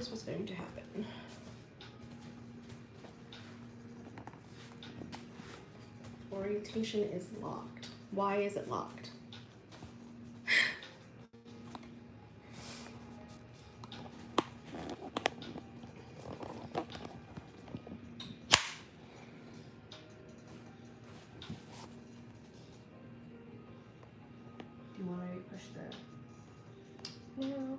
this was going to happen. Orientation is locked. Why is it locked? Do you want me to push the... No.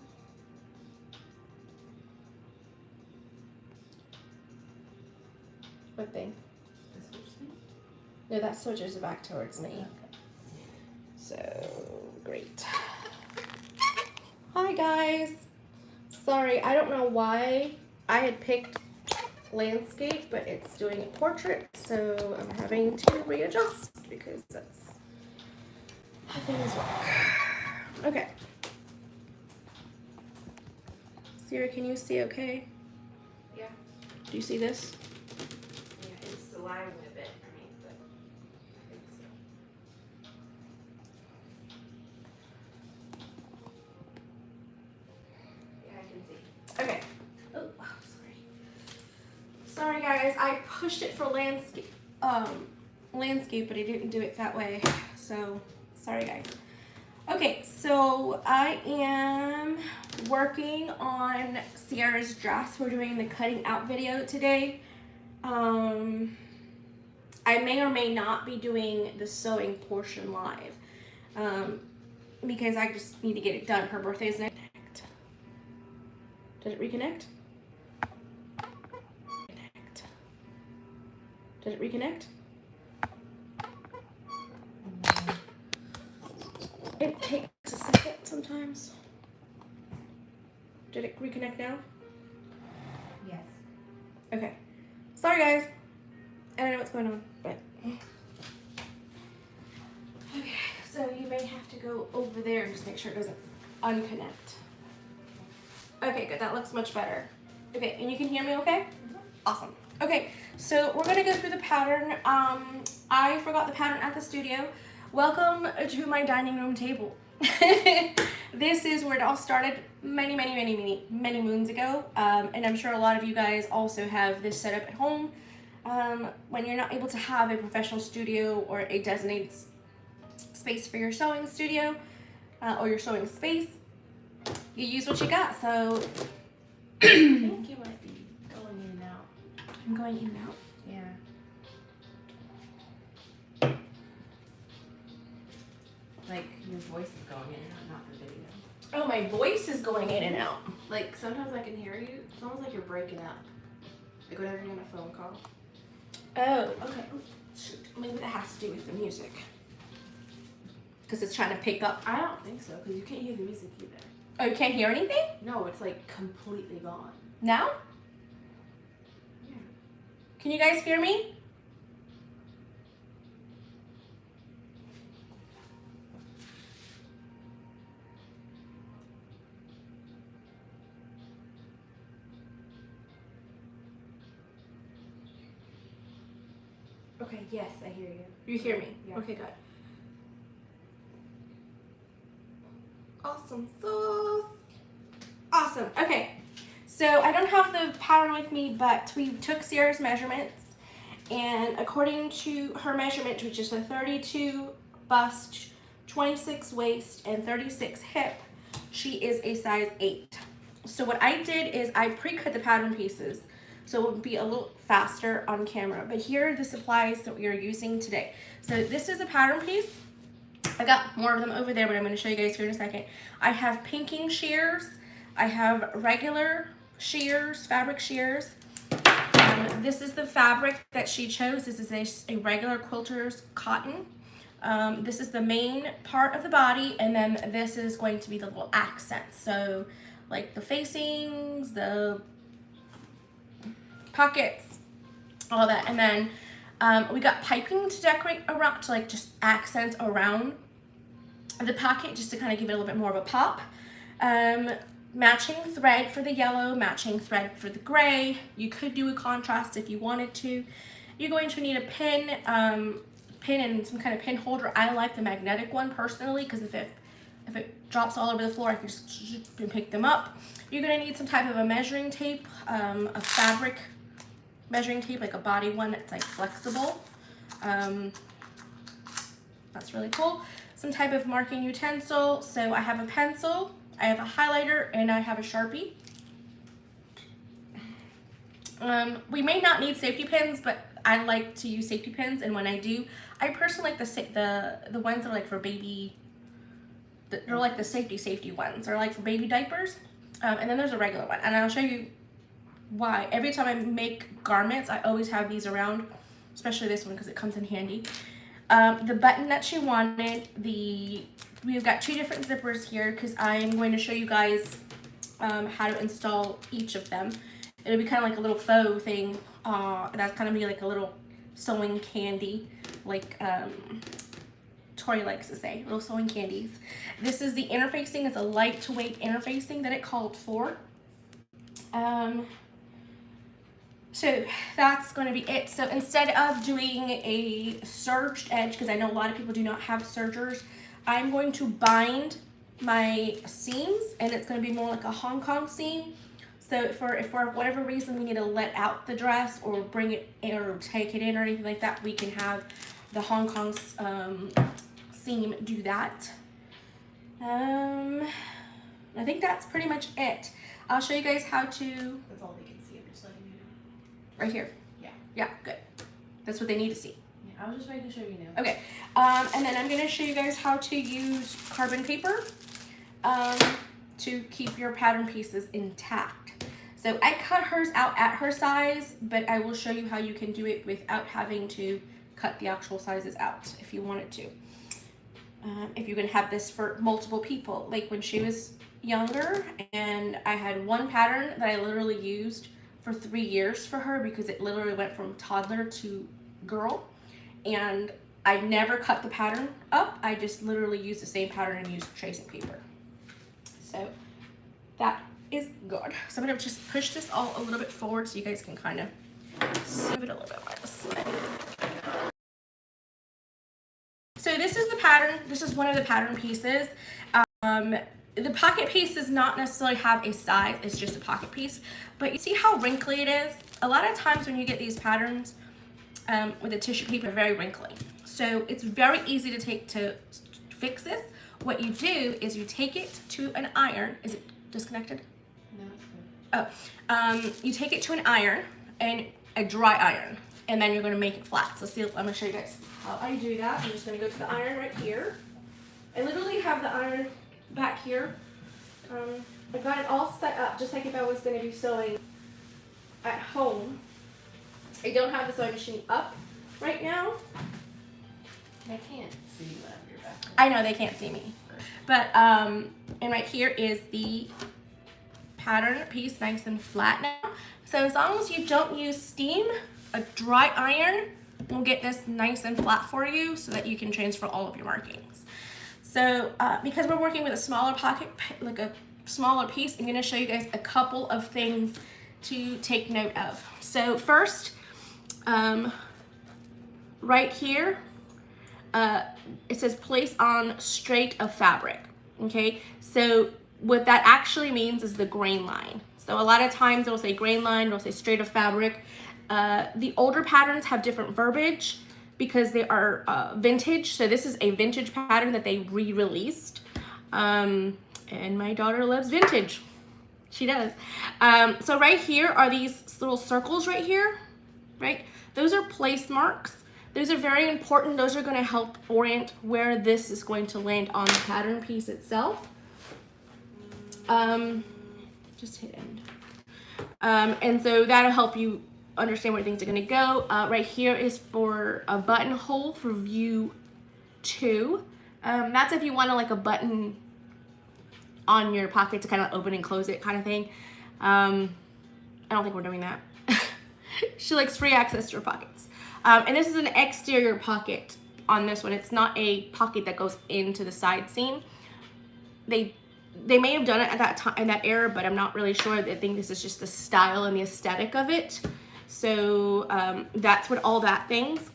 What thing? the switch thing? No, that switches back towards me. Okay. So, great. Hi guys. Sorry, I don't know why I had picked landscape, but it's doing a portrait, so I'm having to readjust because that's how things work. Okay. Sierra, can you see okay? Yeah. Do you see this? Yeah, it's aligned a bit for me, but I think so. Yeah, I can see. Okay. Oh, sorry. Sorry guys, I pushed it for landscape, but I didn't do it that way. So, sorry guys. Okay, so I am working on Sierra's dress. We're doing the cutting out video today. I may or may not be doing the sewing portion live because I just need to get it done. Her birthday is next. Did it reconnect? Did it reconnect? It takes a second sometimes. Did it reconnect now? Yes. Okay. Sorry guys. I don't know what's going on, but. Okay, so you may have to go over there and just make sure it doesn't unconnect. Okay, good. That looks much better. Okay, and you can hear me okay? Awesome. Okay, so we're gonna go through the pattern. I forgot the pattern at the studio. Welcome to my dining room table. This is where it all started many moons ago. And I'm sure a lot of you guys also have this set up at home. When you're not able to have a professional studio or a designated space for your sewing studio or your sewing space, you use what you got. So I think you might be going in and out. I'm going in and out. Yeah. Like your voice is going in and out, not the video. Oh, my voice is going in and out. Like sometimes I can hear you. It's almost like you're breaking up. Like whenever you're on a phone call. Oh, okay. Oh, shoot. Maybe that has to do with the music. Because it's trying to pick up. I don't think so, because you can't hear the music either. Oh, you can't hear anything? No, it's like completely gone. Now? Yeah. Can you guys hear me? Okay, yes, I hear you. You hear me? Yeah. Okay, good. Awesome sauce. Awesome. Okay. So I don't have the pattern with me, but we took Sierra's measurements, and according to her measurement, which is a 32 bust, 26 waist, and 36 hip, she is a size 8. So what I did is I pre-cut the pattern pieces so it would be a little faster on camera. But here are the supplies that we are using today. So this is a pattern piece. I got more of them over there, but I'm going to show you guys here in a second. I have pinking shears. I have regular shears, fabric shears. This is the fabric that she chose. This is a regular quilter's cotton. This is the main part of the body, and then this is going to be the little accents. So like the facings, the pockets, all that. And then we got piping to decorate around, to like just accent around the pocket, just to kind of give it a little bit more of a pop. Matching thread for the yellow, matching thread for the gray. You could do a contrast if you wanted to. You're going to need a pin and some kind of pin holder. I like the magnetic one personally because if it if it drops all over the floor, I can just pick them up. You're gonna need some type of a measuring tape, a fabric measuring tape, like a body one that's like flexible. That's really cool. Some type of marking utensil. So I have a pencil, I have a highlighter, and I have a Sharpie. We may not need safety pins, but I like to use safety pins, and when I do, I personally like the ones that are like for baby. They're like the safety ones. They're like for baby diapers. And then there's a regular one, and I'll show you why. Every time I make garments, I always have these around, especially this one because it comes in handy. The button that she wanted, we've got 2 different zippers here because I'm going to show you guys how to install each of them. It'll be kind of like a little faux thing. That's kind of be like a little sewing candy, like Tori likes to say, little sewing candies. This is the interfacing. It's a lightweight interfacing that it called for. So that's going to be it. So instead of doing a serged edge, because I know a lot of people do not have sergers, I'm going to bind my seams, and it's going to be more like a Hong Kong seam. So if for whatever reason we need to let out the dress or bring it in or take it in or anything like that, we can have the Hong Kong seam do that. I think that's pretty much it. I'll show you guys how to. That's all they can see. I'm just letting you know. Right here. Yeah. Yeah, good. That's what they need to see. Yeah, I was just making sure you knew. Okay. And then I'm gonna show you guys how to use carbon paper to keep your pattern pieces intact. So I cut hers out at her size, but I will show you how you can do it without having to cut the actual sizes out if you wanted to. If you're gonna have this for multiple people, like when she was younger and I had one pattern that I literally used for 3 years for her because it literally went from toddler to girl, and I never cut the pattern up. I just literally used the same pattern and used tracing paper. So that is good. So I'm gonna just push this all a little bit forward so you guys can kind of move it a little bit more this way. So this is the pattern. This is one of the pattern pieces. The pocket piece does not necessarily have a size. It's just a pocket piece. But you see how wrinkly it is? A lot of times when you get these patterns with a tissue paper, they're very wrinkly. So it's very easy to take to fix this. What you do is you take it to an iron. Is it disconnected? No, it's good. You take it to an iron, and a dry iron, and then you're going to make it flat. So see, I'm going to show you guys how I do that. I'm just going to go to the iron right here. I literally have the iron back here. I've got it all set up just like if I was going to be sewing at home. I don't have the sewing machine up right now. They can't see you out of your back. I know they can't see me. But, and right here is the pattern piece, nice and flat now. So as long as you don't use steam, a dry iron will get this nice and flat for you so that you can transfer all of your markings. So because we're working with a smaller pocket, like a smaller piece, I'm gonna show you guys a couple of things to take note of. So first, right here, it says place on straight of fabric, okay? So what that actually means is the grain line. So a lot of times it'll say grain line, it'll say straight of fabric. The older patterns have different verbiage because they are vintage. So this is a vintage pattern that they re-released. And my daughter loves vintage. She does. So right here are these little circles right here, right? Those are place marks. Those are very important. Those are going to help orient where this is going to land on the pattern piece itself. Just hit end. And so that'll help you understand where things are going to go. Right here is for a buttonhole for view 2. That's if you want to like a button on your pocket to kind of open and close it kind of thing. I don't think we're doing that. She likes free access to her pockets. And this is an exterior pocket on this one. It's not a pocket that goes into the side seam. They may have done it at that time, in that era, but I'm not really sure. I think this is just the style and the aesthetic of it. So that's what all that things.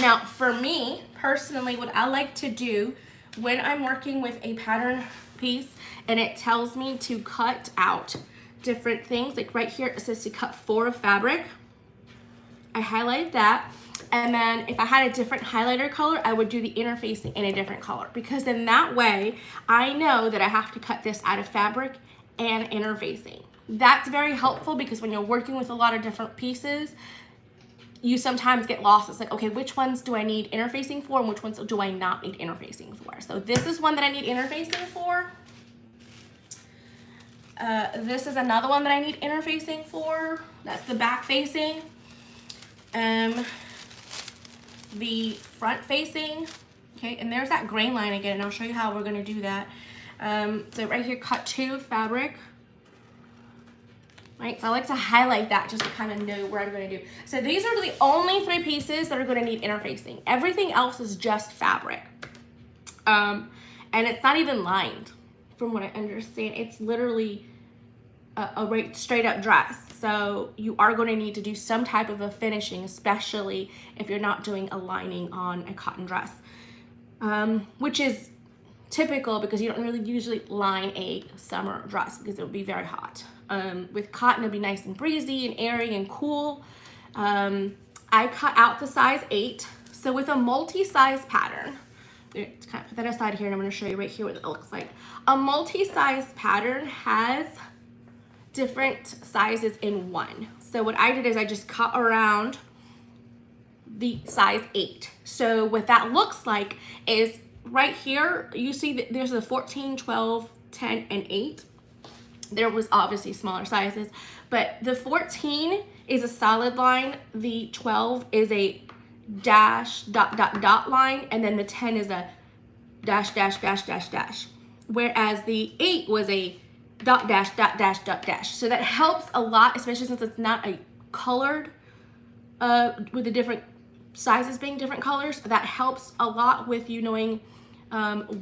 Now, for me personally, what I like to do when I'm working with a pattern piece and it tells me to cut out different things, like right here it says to cut 4 of fabric. I highlight that, and then if I had a different highlighter color, I would do the interfacing in a different color, because then that way I know that I have to cut this out of fabric and interfacing. That's very helpful, because when you're working with a lot of different pieces, you sometimes get lost. It's like, okay, which ones do I need interfacing for and which ones do I not need interfacing for? So this is one that I need interfacing for. This is another one that I need interfacing for. That's the back facing. The front facing. Okay, and there's that grain line again, and I'll show you how we're gonna do that. So right here, cut 2 of fabric. Right, so I like to highlight that just to kind of know where I'm going to do. So these are the only 3 pieces that are going to need interfacing. Everything else is just fabric. And it's not even lined, from what I understand. It's literally a right straight up dress. So you are going to need to do some type of a finishing, especially if you're not doing a lining on a cotton dress, which is typical because you don't really usually line a summer dress because it would be very hot. With cotton, it'd be nice and breezy and airy and cool. I cut out the size 8. So with a multi-size pattern, let's kind of put that aside here, and I'm going to show you right here what it looks like. A multi-size pattern has different sizes in one. So what I did is I just cut around the size 8. So what that looks like is right here, you see that there's a 14, 12, 10, and 8. There was obviously smaller sizes, but the 14 is a solid line, the 12 is a dash, dot, dot, dot line, and then the 10 is a dash, dash, dash, dash, dash. Whereas the 8 was a dot, dash, dot, dash, dot, dash. So that helps a lot, especially since it's not a colored, with the different sizes being different colors. That helps a lot with you knowing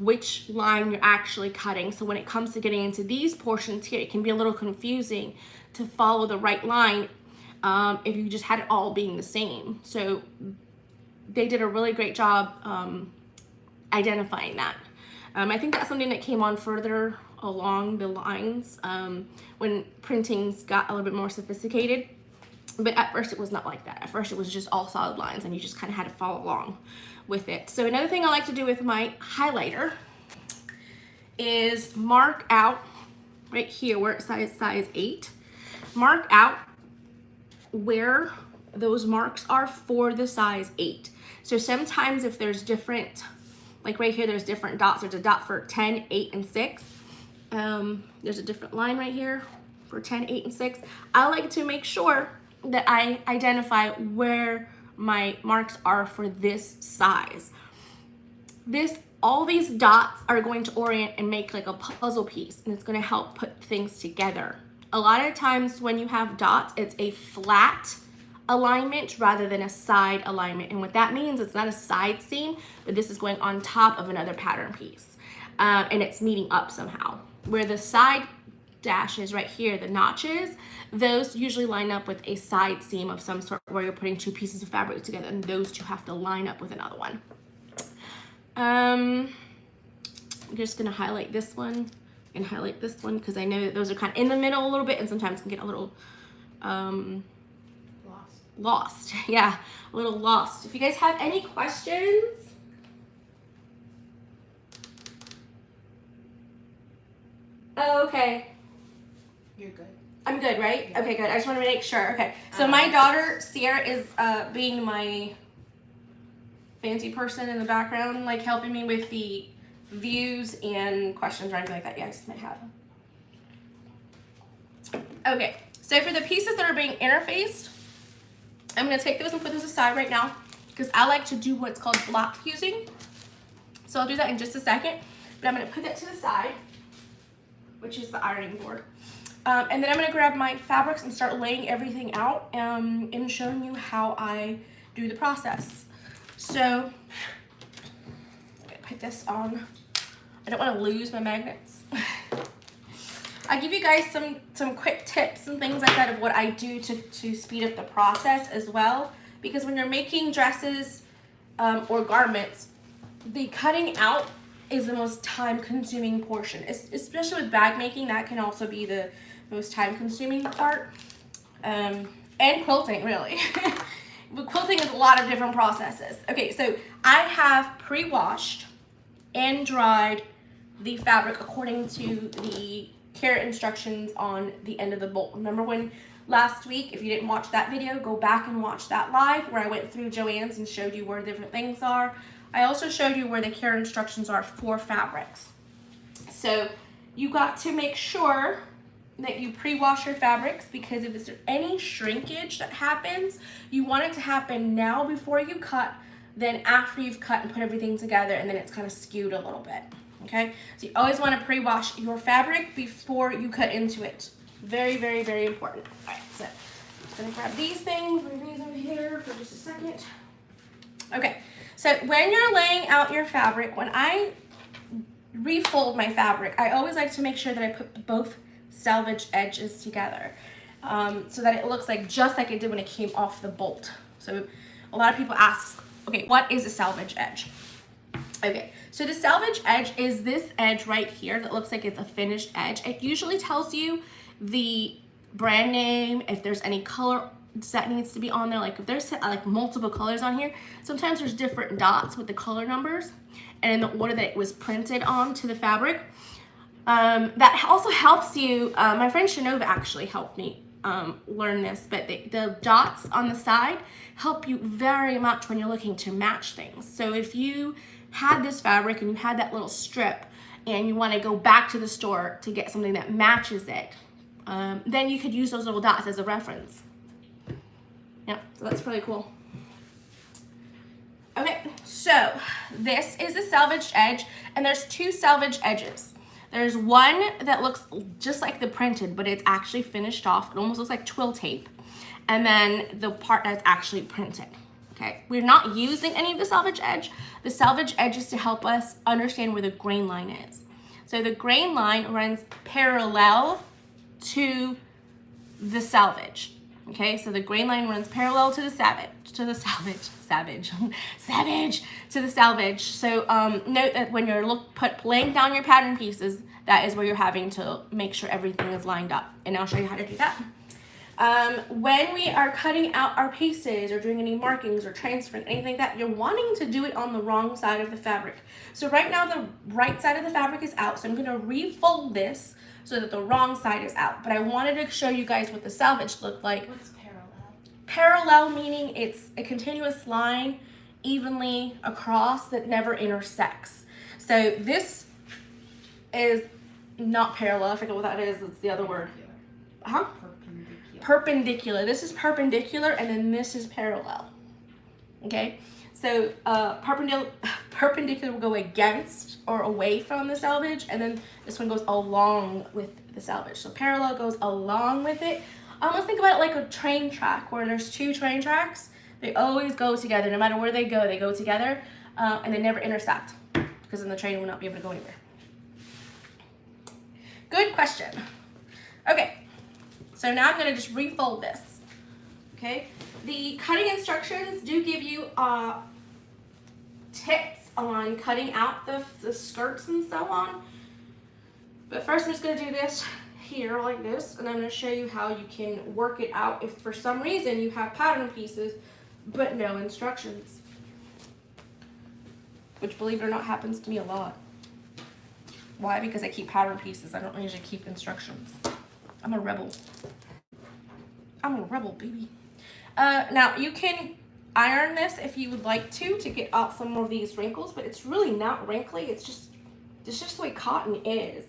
which line you're actually cutting. So when it comes to getting into these portions here, it can be a little confusing to follow the right line if you just had it all being the same. So they did a really great job identifying that. I think that's something that came on further along the lines when printings got a little bit more sophisticated. But at first it was not like that. At first it was just all solid lines and you just kind of had to follow along with it. So another thing I like to do with my highlighter is mark out right here where it says size 8. Mark out where those marks are for the size 8. So sometimes if there's different, like right here, there's different dots. There's a dot for 10, 8, and 6. There's a different line right here for 10, 8, and 6. I like to make sure that I identify where my marks are for this size. All these dots are going to orient and make like a puzzle piece, and it's going to help put things together. A lot of times when you have dots, it's a flat alignment rather than a side alignment. And what that means, it's not a side seam, but this is going on top of another pattern piece. And it's meeting up somehow. Where the side dashes right here, the notches, those usually line up with a side seam of some sort where you're putting 2 pieces of fabric together, and those 2 have to line up with another one. I'm just gonna highlight this one and highlight this one because I know that those are kind of in the middle a little bit and sometimes can get a little lost. Yeah, a little lost. If you guys have any questions, oh, okay. You're good. I'm good, right? Okay, good. I just want to make sure. Okay. So my daughter, Sierra, is being my fancy person in the background, like helping me with the views and questions or anything like that. Yes, I have. Okay. So for the pieces that are being interfaced, I'm going to take those and put those aside right now because I like to do what's called block fusing. So I'll do that in just a second. But I'm going to put that to the side, which is the ironing board. And then I'm going to grab my fabrics and start laying everything out and showing you how I do the process. So I'm going to put this on. I don't want to lose my magnets. I'll give you guys some quick tips and things like that of what I do to speed up the process as well. Because when you're making dresses or garments, the cutting out is the most time-consuming portion. Especially with bag making, that can also be the most time-consuming part. And quilting, really. But quilting is a lot of different processes. Okay, so I have pre-washed and dried the fabric according to the care instructions on the end of the bolt. Remember when last week, if you didn't watch that video, go back and watch that live where I went through Joann's and showed you where different things are. I also showed you where the care instructions are for fabrics. So you got to make sure that you pre-wash your fabrics, because if there's any shrinkage that happens, you want it to happen now before you cut, then after you've cut and put everything together, and then it's kind of skewed a little bit. Okay, so you always want to pre-wash your fabric before you cut into it. Very, very, very important. All right, so I'm gonna grab these things, move these over here for just a second. Okay, so when you're laying out your fabric, when I refold my fabric, I always like to make sure that I put both salvage edges together, so that it looks like just like it did when it came off the bolt. So a lot of people ask, okay, what is a salvage edge? Okay, so the salvage edge is this edge right here that looks like it's a finished edge. It usually tells you the brand name, if there's any color that needs to be on there, like if there's like multiple colors on here, sometimes there's different dots with the color numbers and in the order that it was printed onto the fabric. That also helps you, my friend Shanova actually helped me learn this, but the dots on the side help you very much when you're looking to match things. So if you had this fabric and you had that little strip and you want to go back to the store to get something that matches it, then you could use those little dots as a reference. Yeah, so that's pretty cool. Okay, so this is a salvaged edge, and there's two salvage edges. There's one that looks just like the printed, but it's actually finished off. It almost looks like twill tape. And then the part that's actually printed. Okay, we're not using any of the salvage edge. The salvage edge is to help us understand where the grain line is. So the grain line runs parallel to the salvage. Okay, so the grain line runs parallel to the salvage. So note that when you're laying down your pattern pieces, that is where you're having to make sure everything is lined up. And I'll show you how to do that. When we are cutting out our pieces or doing any markings or transferring, anything like that, you're wanting to do it on the wrong side of the fabric. So right now the right side of the fabric is out, so I'm going to refold this so that the wrong side is out. But I wanted to show you guys what the salvage looked like. What's parallel? Parallel meaning it's a continuous line evenly across that never intersects. So this is not parallel. I forget what that is. It's the other word. Huh? Perpendicular. This is perpendicular, and then this is parallel. Okay, so perpendicular will go against or away from the salvage, and then this one goes along with the salvage. So parallel goes along with it. Almost think about it like a train track where there's two train tracks. They always go together. No matter where they go together, and they never intersect, because then the train will not be able to go anywhere. Good question. Okay. So now I'm going to just refold this, okay? The cutting instructions do give you tips on cutting out the skirts and so on. But first I'm just going to do this here like this, and I'm going to show you how you can work it out if for some reason you have pattern pieces but no instructions. Which, believe it or not, happens to me a lot. Why? Because I keep pattern pieces. I don't usually keep instructions. I'm a rebel. I'm a rebel, baby. Now, you can iron this if you would like to get out some of these wrinkles, but it's really not wrinkly. It's just the way cotton is.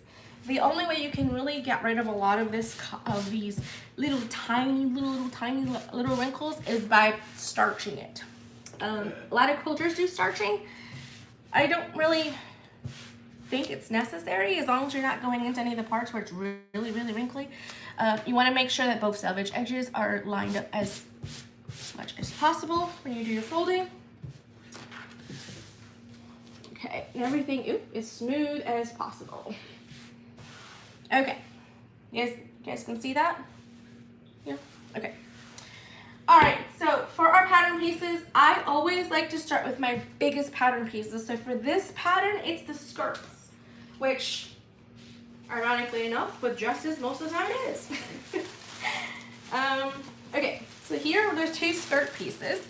The only way you can really get rid of a lot of these little tiny wrinkles is by starching it. A lot of quilters do starching. I don't really think it's necessary as long as you're not going into any of the parts where it's really wrinkly. You want to make sure that both salvage edges are lined up as much as possible when you do your folding. Okay, and everything is smooth as possible. Okay, you guys can see that? Yeah, okay. All right, so for our pattern pattern pieces, I always like to start with my biggest pattern pieces. So for this pattern, it's the skirts, which ironically enough, with dresses, most of the time it is. Okay, so here there's two skirt pieces.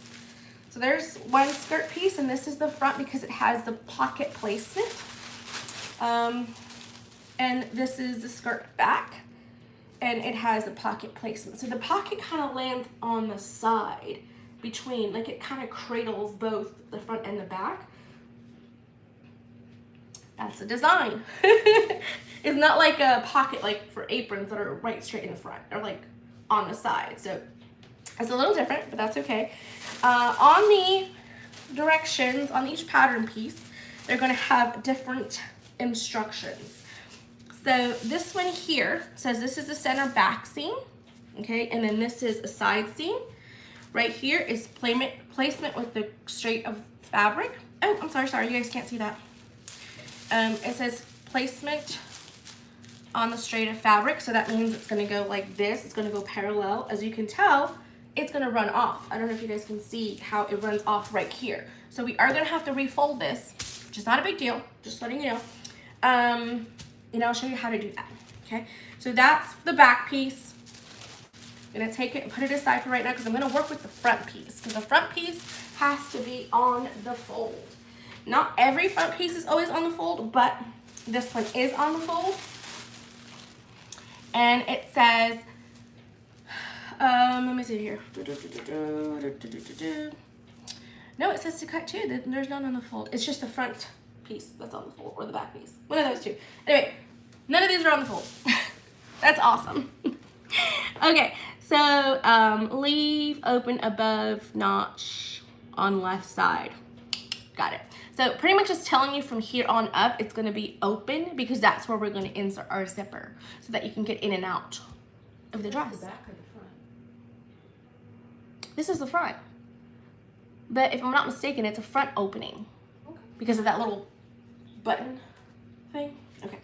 So there's one skirt piece, and this is the front because it has the pocket placement. And this is the skirt back, and it has the pocket placement. So the pocket kind of lands on the side between, like it kind of cradles both the front and the back. That's a design. It's not like a pocket like for aprons that are right straight in the front or like on the side. So it's a little different, but that's okay. On the directions on each pattern piece, they're going to have different instructions. So this one here says this is the center back seam, okay, and then this is a side seam. Right here is placement with the straight of fabric. Oh, I'm sorry, you guys can't see that. It says placement on the straight of fabric, so that means it's going to go like this. It's going to go parallel. As you can tell, it's going to run off. I don't know if you guys can see how it runs off right here. So we are going to have to refold this, which is not a big deal, just letting you know. And I'll show you how to do that, okay? So that's the back piece. I'm going to take it and put it aside for right now because I'm going to work with the front piece, because the front piece has to be on the fold. Not every front piece is always on the fold, but this one is on the fold. And it says, let me see here. No, it says to cut too. There's none on the fold. It's just the front piece that's on the fold, or the back piece. One of those two. Anyway, none of these are on the fold. That's awesome. Okay, so leave open above notch on left side. Got it. So pretty much just telling you from here on up, it's going to be open because that's where we're going to insert our zipper so that you can get in and out of the dress. The back or the front? This is the front. But if I'm not mistaken, it's a front opening. Okay. Because of that little button thing. Okay.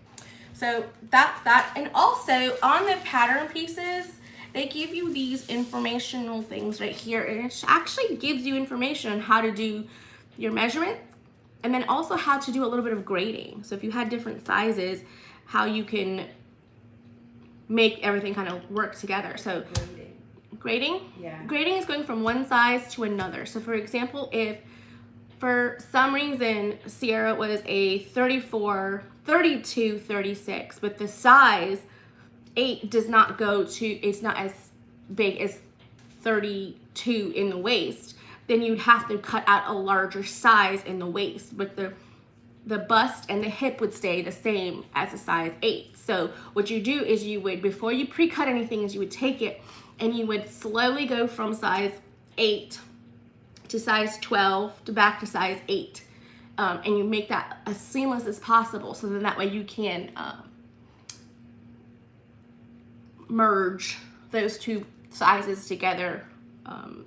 So that's that. And also on the pattern pieces, they give you these informational things right here. And it actually gives you information on how to do your measurements, and then also how to do a little bit of grading. So if you had different sizes, how you can make everything kind of work together. So grading? Yeah. Grading is going from one size to another. So for example, if for some reason Sierra was a 34, 32, 36, but the size 8 does not go to, it's not as big as 32 in the waist, then you'd have to cut out a larger size in the waist, but the bust and the hip would stay the same as a size 8. So what you do is you would, before you pre-cut anything, is you would take it and you would slowly go from size 8 to size 12 to back to size 8. And you make that as seamless as possible, so then that way you can merge those two sizes together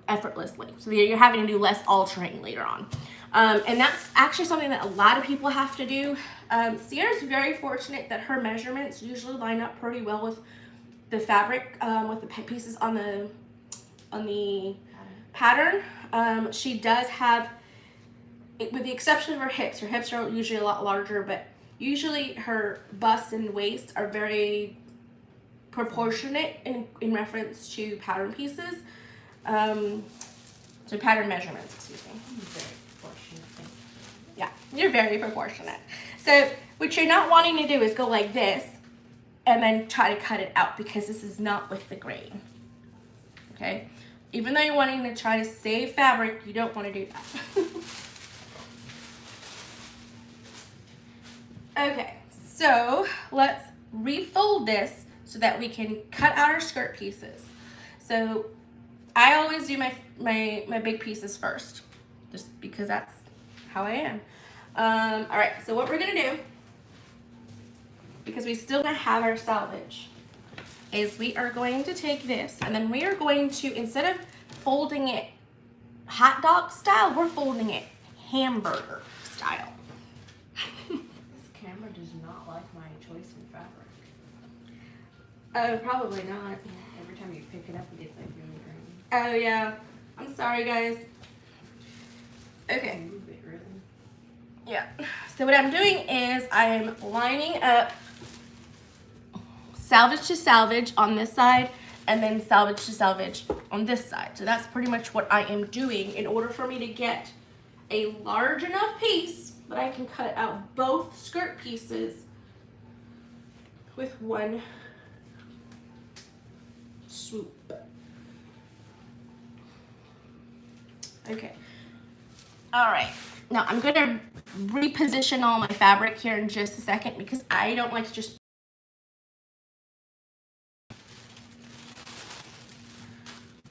effortlessly. So you're having to do less altering later on. And that's actually something that a lot of people have to do. Sierra's very fortunate that her measurements usually line up pretty well with the fabric, with the pieces on the pattern. She does have, with the exception of her hips are usually a lot larger, but usually her bust and waist are very proportionate in reference to pattern pieces. So pattern measurements, excuse me. Very proportionate. Yeah, you're very proportionate. So what you're not wanting to do is go like this and then try to cut it out, because this is not with the grain. Okay? Even though you're wanting to try to save fabric, you don't want to do that. Okay, so let's refold this so that we can cut out our skirt pieces. So I always do my big pieces first, just because that's how I am. All right, so what we're gonna do, because we still gonna have our selvage, is we are going to take this and then we are going to, instead of folding it hot dog style, we're folding it hamburger style. This camera does not like my choice in fabric. Oh, probably not. Every time you pick it up, it gets like really green. Oh yeah, I'm sorry guys. Okay. Move it, really. Yeah. So what I'm doing is I'm lining up salvage to salvage on this side and then salvage to salvage on this side. So that's pretty much what I am doing in order for me to get a large enough piece that I can cut out both skirt pieces with one swoop. Okay. All right. Now I'm going to reposition all my fabric here in just a second because I don't like to just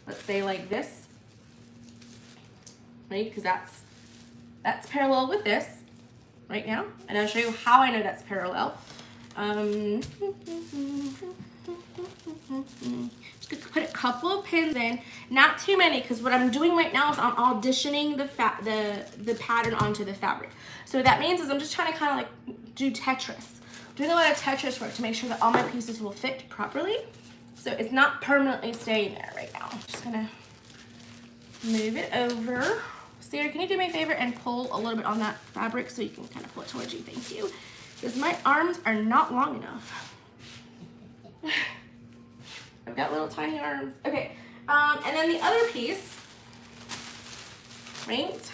let's say like this, right? Because that's parallel with this right now, and I'll show you how I know that's parallel. Just gonna put a couple of pins in, not too many, because what I'm doing right now is I'm auditioning the pattern onto the fabric. So what that means is I'm just trying to kind of like do Tetris, doing a lot of Tetris work to make sure that all my pieces will fit properly. So it's not permanently staying there right now. I'm just gonna move it over. Sarah, can you do me a favor and pull a little bit on that fabric so you can kind of pull it towards you? Thank you. Because my arms are not long enough. I've got little tiny arms. Okay, and then the other piece, right,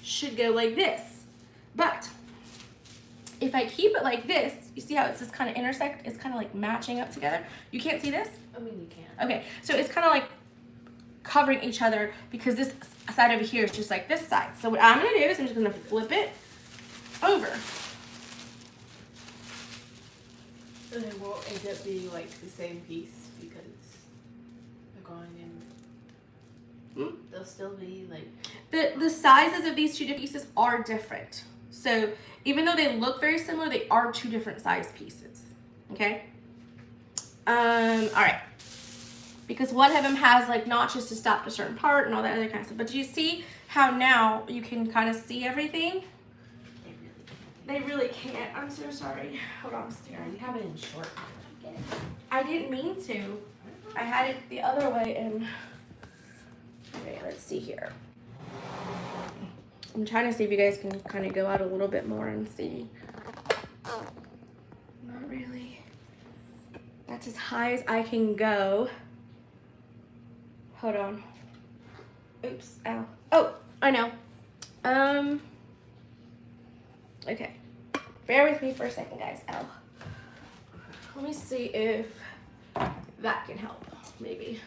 should go like this. But if I keep it like this, you see how it's just kind of intersect? It's kind of like matching up together. You can't see this? I mean, you can. Okay, so it's kind of like covering each other because this side over here is just like this side. So what I'm gonna do is I'm just gonna flip it over. And it will end up being like the same piece because they're going in. They'll still be like. The sizes of these two pieces are different. So even though they look very similar, they are two different size pieces. Okay. All right. Because one of them has like notches to stop a certain part and all that other kind of stuff. But do you see how now you can kind of see everything? They really can't. I'm so sorry. Hold on, Sarah. You have it in short. I didn't mean to. I had it the other way and okay, let's see here. I'm trying to see if you guys can kind of go out a little bit more and see. Not really. That's as high as I can go. Hold on. Oops. Ow. Oh, I know. Okay. Bear with me for a second, guys. Ow. Let me see if that can help, maybe.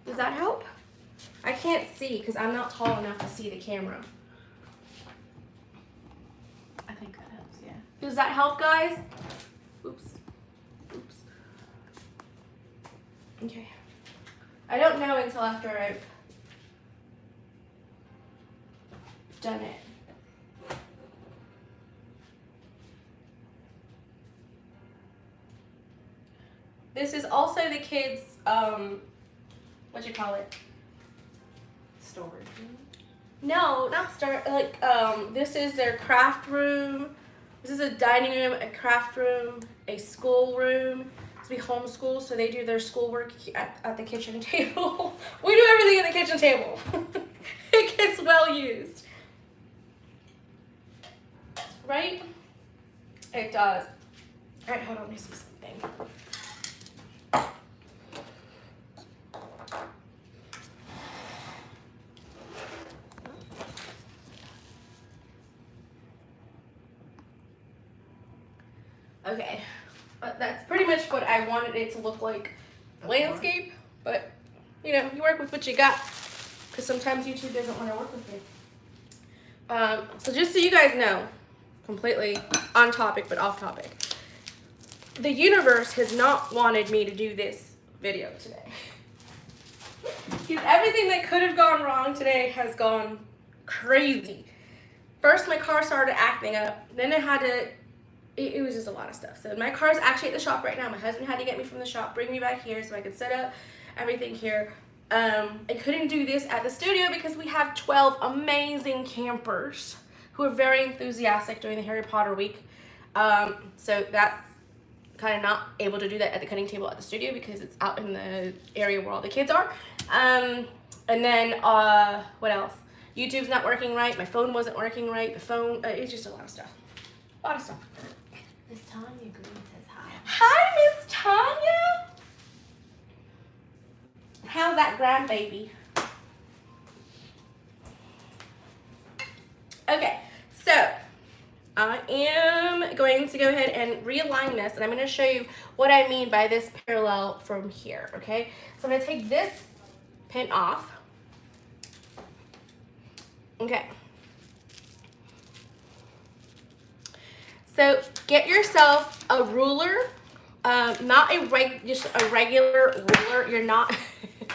Does that help? I can't see because I'm not tall enough to see the camera. I think that helps, yeah. Does that help, guys? Oops. Oops. Okay. I don't know until after I've done it. This is also the kids' what you call it? Storage room? No, not like this is their craft room. This is a dining room, a craft room, a school room. We homeschool, so they do their schoolwork at the kitchen table. We do everything at the kitchen table. It gets well used. Right? It does. All right, hold on, let me see something. Okay, but that's pretty much what I wanted it to look like, landscape, but you know, you work with what you got, because sometimes YouTube doesn't want to work with you. So just so you guys know, completely on topic but off topic, the universe has not wanted me to do this video today. Because everything that could have gone wrong today has gone crazy. First, my car started acting up, then it was just a lot of stuff. So my car's actually at the shop right now. My husband had to get me from the shop, bring me back here so I could set up everything here. I couldn't do this at the studio because we have 12 amazing campers who are very enthusiastic during the Harry Potter week. So that's kind of not able to do that at the cutting table at the studio because it's out in the area where all the kids are. And then, what else? YouTube's not working right. My phone wasn't working right. The phone, it's just a lot of stuff. A lot of stuff. Miss Tanya Green says hi. Hi, Miss Tanya. How's that grandbaby? Okay, so I am going to go ahead and realign this, and I'm going to show you what I mean by this parallel from here, okay? So I'm going to take this pin off. Okay. So get yourself a ruler, not just a regular ruler. You're not,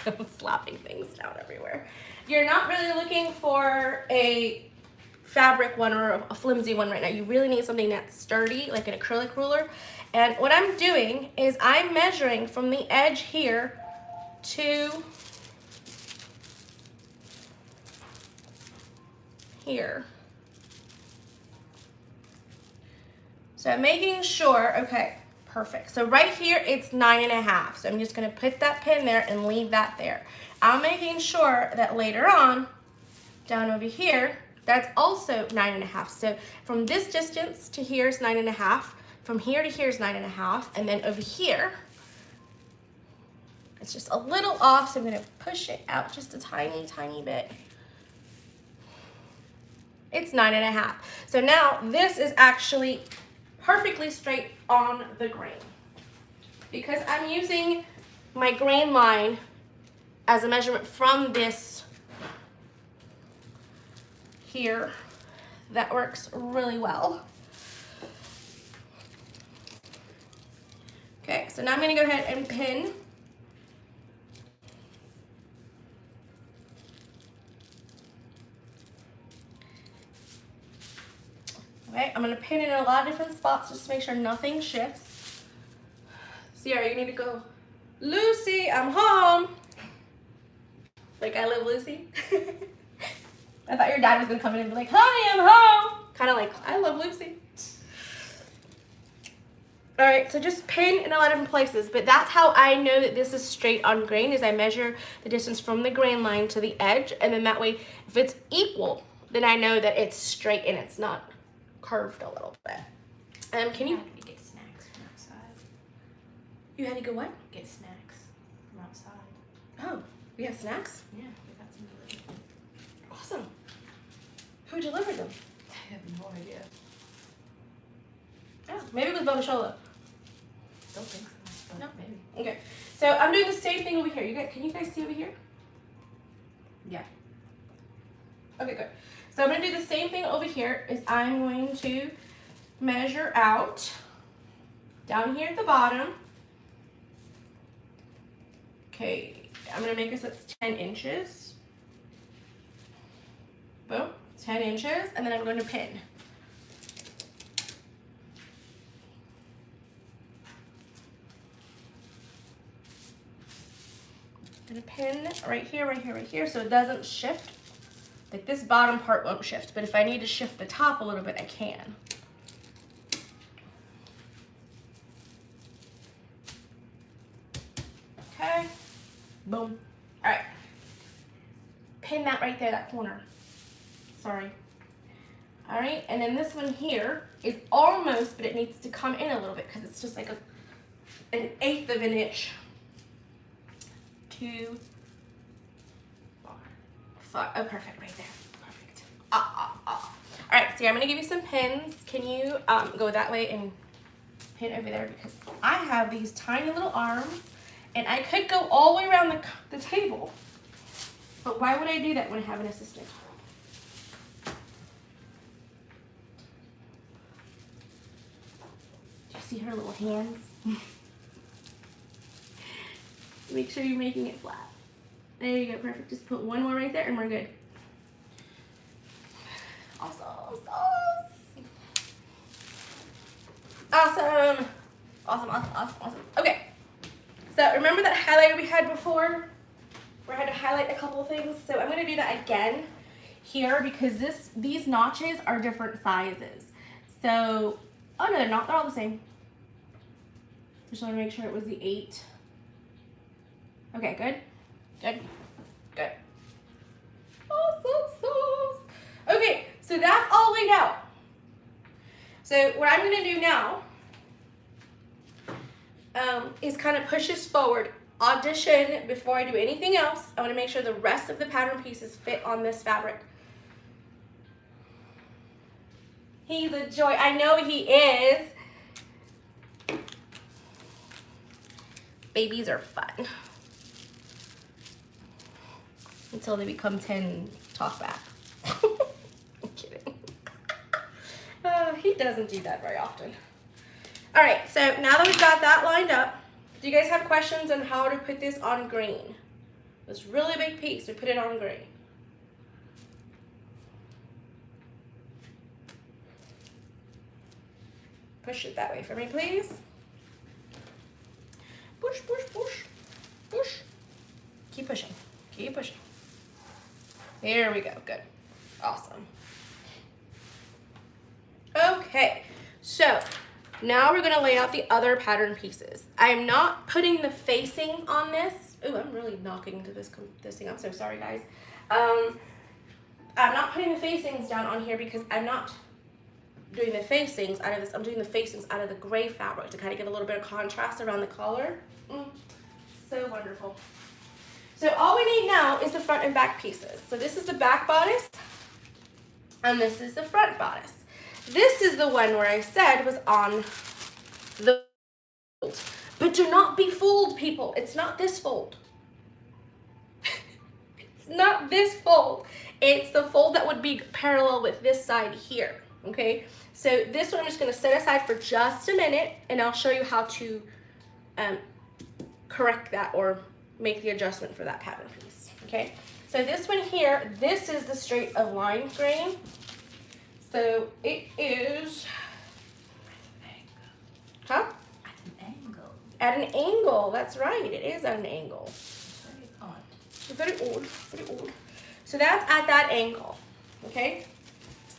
I'm slapping things down everywhere. You're not really looking for a fabric one or a flimsy one right now. You really need something that's sturdy, like an acrylic ruler. And what I'm doing is I'm measuring from the edge here to here. So I'm making sure, okay, perfect. So right here, it's 9.5. So I'm just gonna put that pin there and leave that there. I'm making sure that later on, down over here, that's also 9.5. So from this distance to here is 9.5. From here to here is 9.5. And then over here, it's just a little off. So I'm gonna push it out just a tiny, tiny bit. It's 9.5. So now this is actually perfectly straight on the grain. Because I'm using my grain line as a measurement from this here, that works really well. Okay, so now I'm going to go ahead and pin. Okay, I'm going to pin it in a lot of different spots just to make sure nothing shifts. Sierra, you need to go. Lucy, I'm home. Like I Live Lucy. I thought your dad was going to come in and be like, "Hi, I'm home." Kind of like I Love Lucy. All right, so just pin in a lot of different places, but that's how I know that this is straight on grain, is I measure the distance from the grain line to the edge, and then that way, if it's equal, then I know that it's straight and it's not curved a little bit. Can you? I had to get snacks from outside. You had to go what? Get snacks from outside. Oh, we have snacks? Yeah, we got some delivered. Awesome. Who delivered them? I have no idea. Oh, maybe it was Bodice. Don't think so. But No. maybe. Okay, so I'm doing the same thing over here. Can you guys see over here? Yeah. Okay, good. So I'm going to do the same thing over here. Is I'm going to measure out down here at the bottom. Okay, I'm going to make this at 10 inches. Boom, 10 inches, and then I'm going to pin. I'm going to pin right here, right here, right here, so it doesn't shift. Like this bottom part won't shift, but if I need to shift the top a little bit, I can. Okay, boom. All right, pin that right there, that corner. Sorry. All right, and then this one here is almost, but it needs to come in a little bit because it's just like an 1/8 of an inch. 2, 4, 5. Oh, perfect, right there. Perfect. All right, so I'm gonna give you some pins. Can you go that way and pin over there, because I have these tiny little arms, and I could go all the way around the table. But why would I do that when I have an assistant? Do you see her little hands? Make sure you're making it flat. There you go, perfect. Just put one more right there and we're good. Awesome sauce. Awesome. Awesome, awesome, awesome, awesome. Okay. So remember that highlighter we had before? Where I had to highlight a couple of things? So I'm gonna do that again here because these notches are different sizes. So, oh no, they're not, they're all the same. Just wanna make sure it was the 8. Okay, good, good, good. Okay, so that's all laid out. So what I'm gonna do now is kind of push this forward. Audition before I do anything else. I want to make sure the rest of the pattern pieces fit on this fabric. He's a joy. I know he is. Babies are fun. Until they become 10 and talk back. I'm kidding. He doesn't do that very often. All right, so now that we've got that lined up, do you guys have questions on how to put this on green? This really big piece, we put it on green. Push it that way for me, please. Push, push, push, push. Keep pushing, keep pushing. There we go, good, awesome. Okay, so now we're gonna lay out the other pattern pieces. I am not putting the facing on this. Ooh, I'm really knocking into this thing. I'm so sorry, guys. I'm not putting the facings down on here because I'm not doing the facings out of this. I'm doing the facings out of the gray fabric to kind of get a little bit of contrast around the collar. So wonderful. So all we need now is the front and back pieces. So this is the back bodice, and this is the front bodice. This is the one where I said was on the fold. But do not be fooled, people. It's not this fold. It's not this fold. It's the fold that would be parallel with this side here, okay? So this one I'm just gonna set aside for just a minute, and I'll show you how to correct that or make the adjustment for that pattern piece, okay? So this one here, this is the straight of line grain. So it is, huh? At an angle. At an angle, that's right, it is at an angle. Very odd. Very old, very old. So that's at that angle, okay?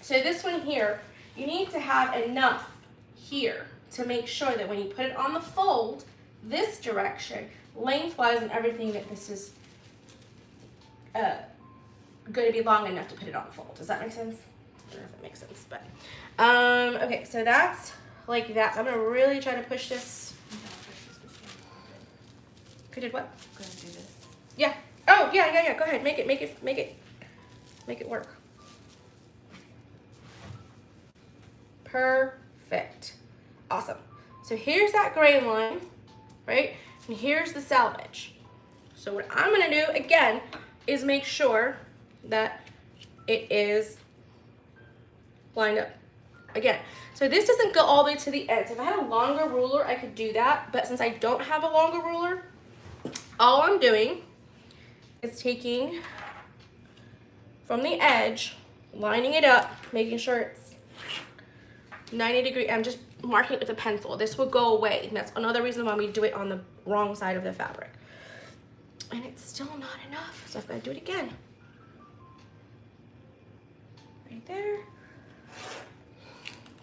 So this one here, you need to have enough here to make sure that when you put it on the fold, this direction, lengthwise and everything, that this is going to be long enough to put it on the fold. Does that make sense? I don't know if it makes sense, but okay, so that's like that. So I'm gonna really try to push this. You did what? I'm gonna do this. Yeah. Oh yeah. Go ahead. Make it work. Perfect. Awesome. So here's that grain line, right? And here's the selvage. So what I'm gonna do again is make sure that it is lined up again. So this doesn't go all the way to the end. So if I had a longer ruler, I could do that. But since I don't have a longer ruler, all I'm doing is taking from the edge, lining it up, making sure it's 90 degree. I'm just marking it with a pencil. This will go away. And that's another reason why we do it on the wrong side of the fabric. And it's still not enough. So I've got to do it again. Right there.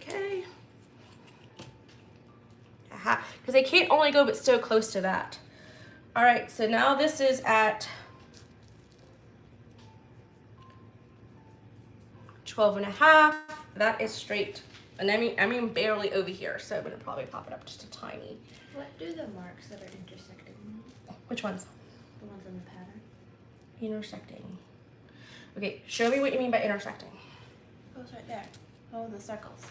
Okay. Aha, because I can't only go but so close to that. All right, so now this is at 12.5. That is straight. And I mean barely over here, so I'm gonna probably pop it up just a tiny. What do the marks that are intersecting? Which ones? The ones on the pattern. Intersecting. Okay, show me what you mean by intersecting. Oh, it's right there. Oh, the circles.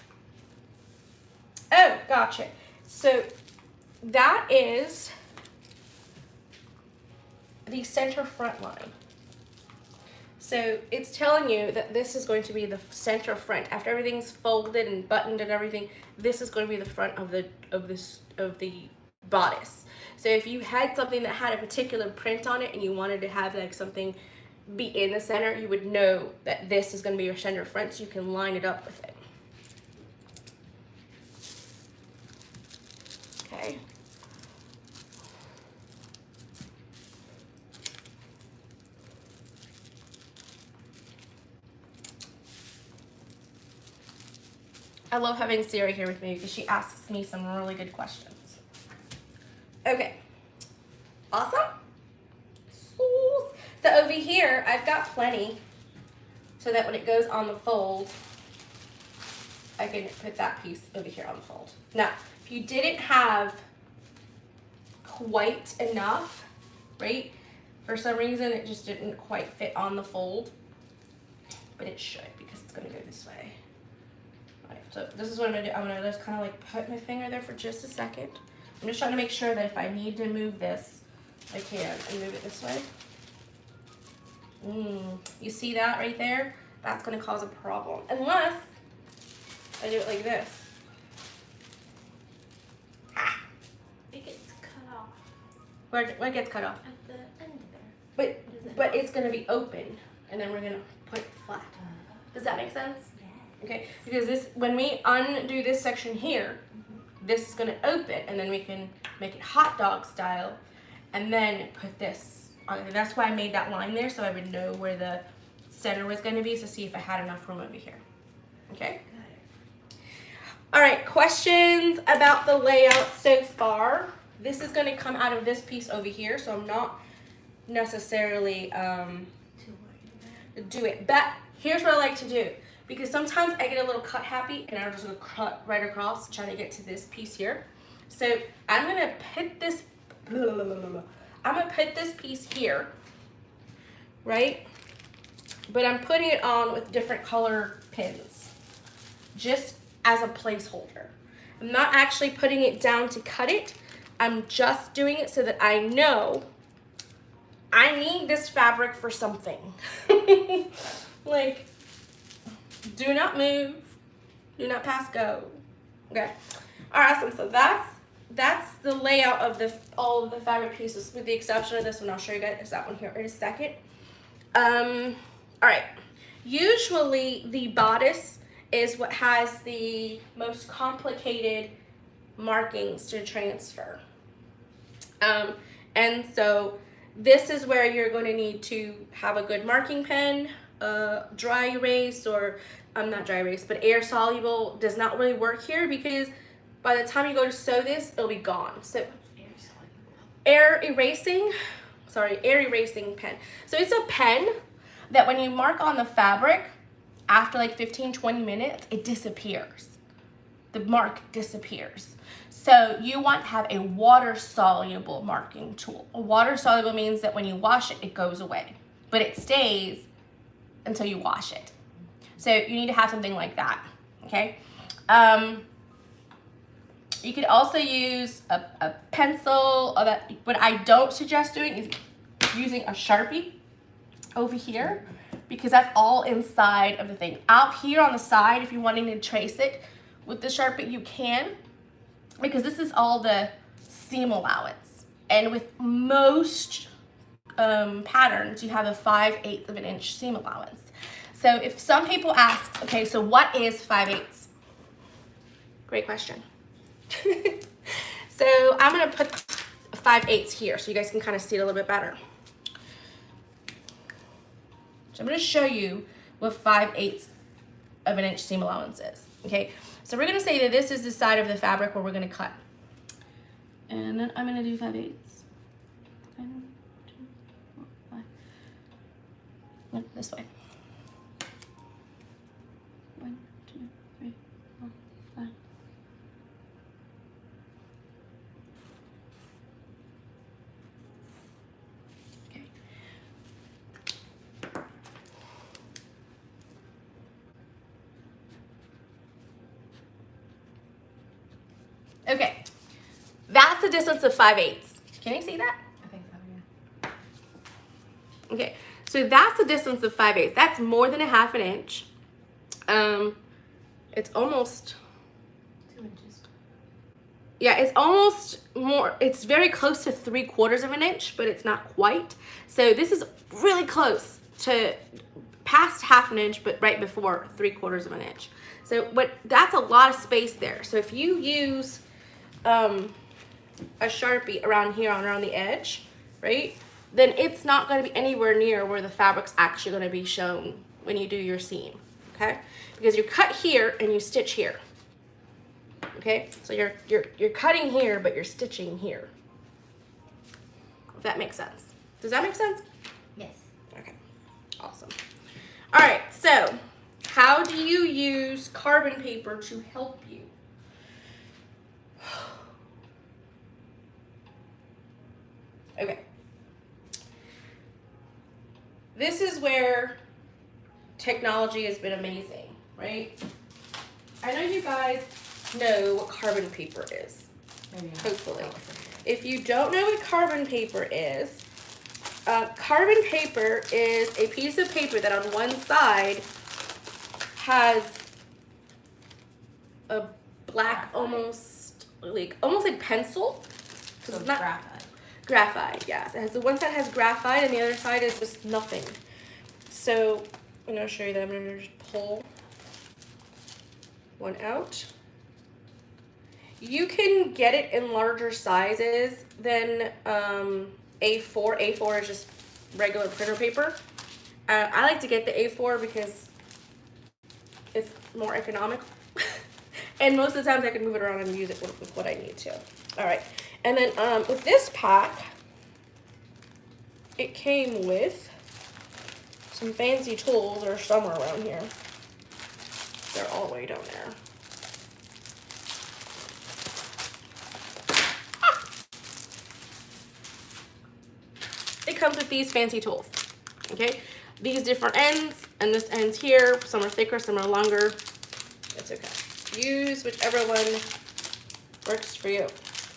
Oh, gotcha. So that is the center front line. So it's telling you that this is going to be the center front. After everything's folded and buttoned and everything, this is going to be the front of the bodice. So if you had something that had a particular print on it and you wanted to have like something be in the center, you would know that this is going to be your center front, so you can line it up with it. Okay. I love having Siri here with me because she asks me some really good questions. Okay. Awesome. So over here, I've got plenty so that when it goes on the fold, I can put that piece over here on the fold. Now, if you didn't have quite enough, right? For some reason, it just didn't quite fit on the fold, but it should because it's gonna go this way. All right, so this is what I'm gonna do. I'm gonna just kind of like put my finger there for just a second. I'm just trying to make sure that if I need to move this, I can, and move it this way. You see that right there? That's gonna cause a problem, unless I do it like this. It gets cut off. What gets cut off? At the end there. But it's gonna be open, and then we're gonna put it flat. Does that make sense? Yeah. Okay, because this, when we undo this section here, this is gonna open, and then we can make it hot dog style, and then put this on. And that's why I made that line there, so I would know where the center was gonna be, to see if I had enough room over here. Okay? All right, questions about the layout so far? This is gonna come out of this piece over here, so I'm not necessarily do it. But here's what I like to do, because sometimes I get a little cut happy and I'm just gonna cut right across, trying to get to this piece here. So I'm gonna put this, piece here, right? But I'm putting it on with different color pins, just as a placeholder. I'm not actually putting it down to cut it. I'm just doing it so that I know I need this fabric for something. Like, do not move, do not pass go. Okay, all right, awesome. So that's the layout of all of the fabric pieces, with the exception of this one. I'll show you guys that one here in a second. All right, usually the bodice is what has the most complicated markings to transfer. And so this is where you're going to need to have a good marking pen. Dry erase, or not dry erase, but air soluble does not really work here, because by the time you go to sew this, it'll be gone. So air erasing pen. So it's a pen that when you mark on the fabric, after like 15-20 minutes, it disappears. The mark disappears. So you want to have a water-soluble marking tool. A water-soluble means that when you wash it, it goes away, but it stays until you wash it. So you need to have something like that, okay? You could also use a pencil, or that. What I don't suggest doing is using a Sharpie over here, because that's all inside of the thing. Out here on the side, if you're wanting to trace it with the Sharpie, you can, because this is all the seam allowance. And with most patterns, you have a 5/8 of an inch seam allowance. So if some people ask, okay, so what is 5/8? Great question. So I'm gonna put 5/8 here so you guys can kind of see it a little bit better. So I'm gonna show you what 5/8 of an inch seam allowance is, okay? So we're gonna say that this is the side of the fabric where we're gonna cut. And then I'm gonna do 5/8. 1, 2, 4, 5. No, this way. 1, 2, 3, 4, 5. Okay. Okay, that's the distance of 5/8. Can you see that? I think so, yeah. Okay, so that's the distance of 5/8. That's more than a 1/2 inch. It's almost 2 inches. Yeah, it's almost more. It's very close to 3/4 of an inch, but it's not quite. So this is really close to past 1/2 inch, but right before 3/4 of an inch. So that's a lot of space there. So if you use a Sharpie around here, around the edge, right, then it's not going to be anywhere near where the fabric's actually going to be shown when you do your seam, okay? Because you cut here and you stitch here, okay? So you're cutting here, but you're stitching here. If that makes sense. Does that make sense? Yes. Okay, awesome. All right, so how do you use carbon paper to help you? Okay. This is where technology has been amazing, right? I know you guys know what carbon paper is. Maybe not. Hopefully. If you don't know what carbon paper is a piece of paper that on one side has a black, almost like pencil. So it's not graphite. Graphite, yes. It has the one side has graphite and the other side is just nothing. So I'm gonna show you that. I'm gonna just pull one out. You can get it in larger sizes than A4. A4 is just regular printer paper. I like to get the A4 because it's more economical. And most of the times I can move it around and use it with what I need to. All right. And then with this pack, it came with some fancy tools that are somewhere around here. They're all the way down there. It comes with these fancy tools, okay? These different ends, and this end's here. Some are thicker, some are longer. It's okay. Use whichever one works for you.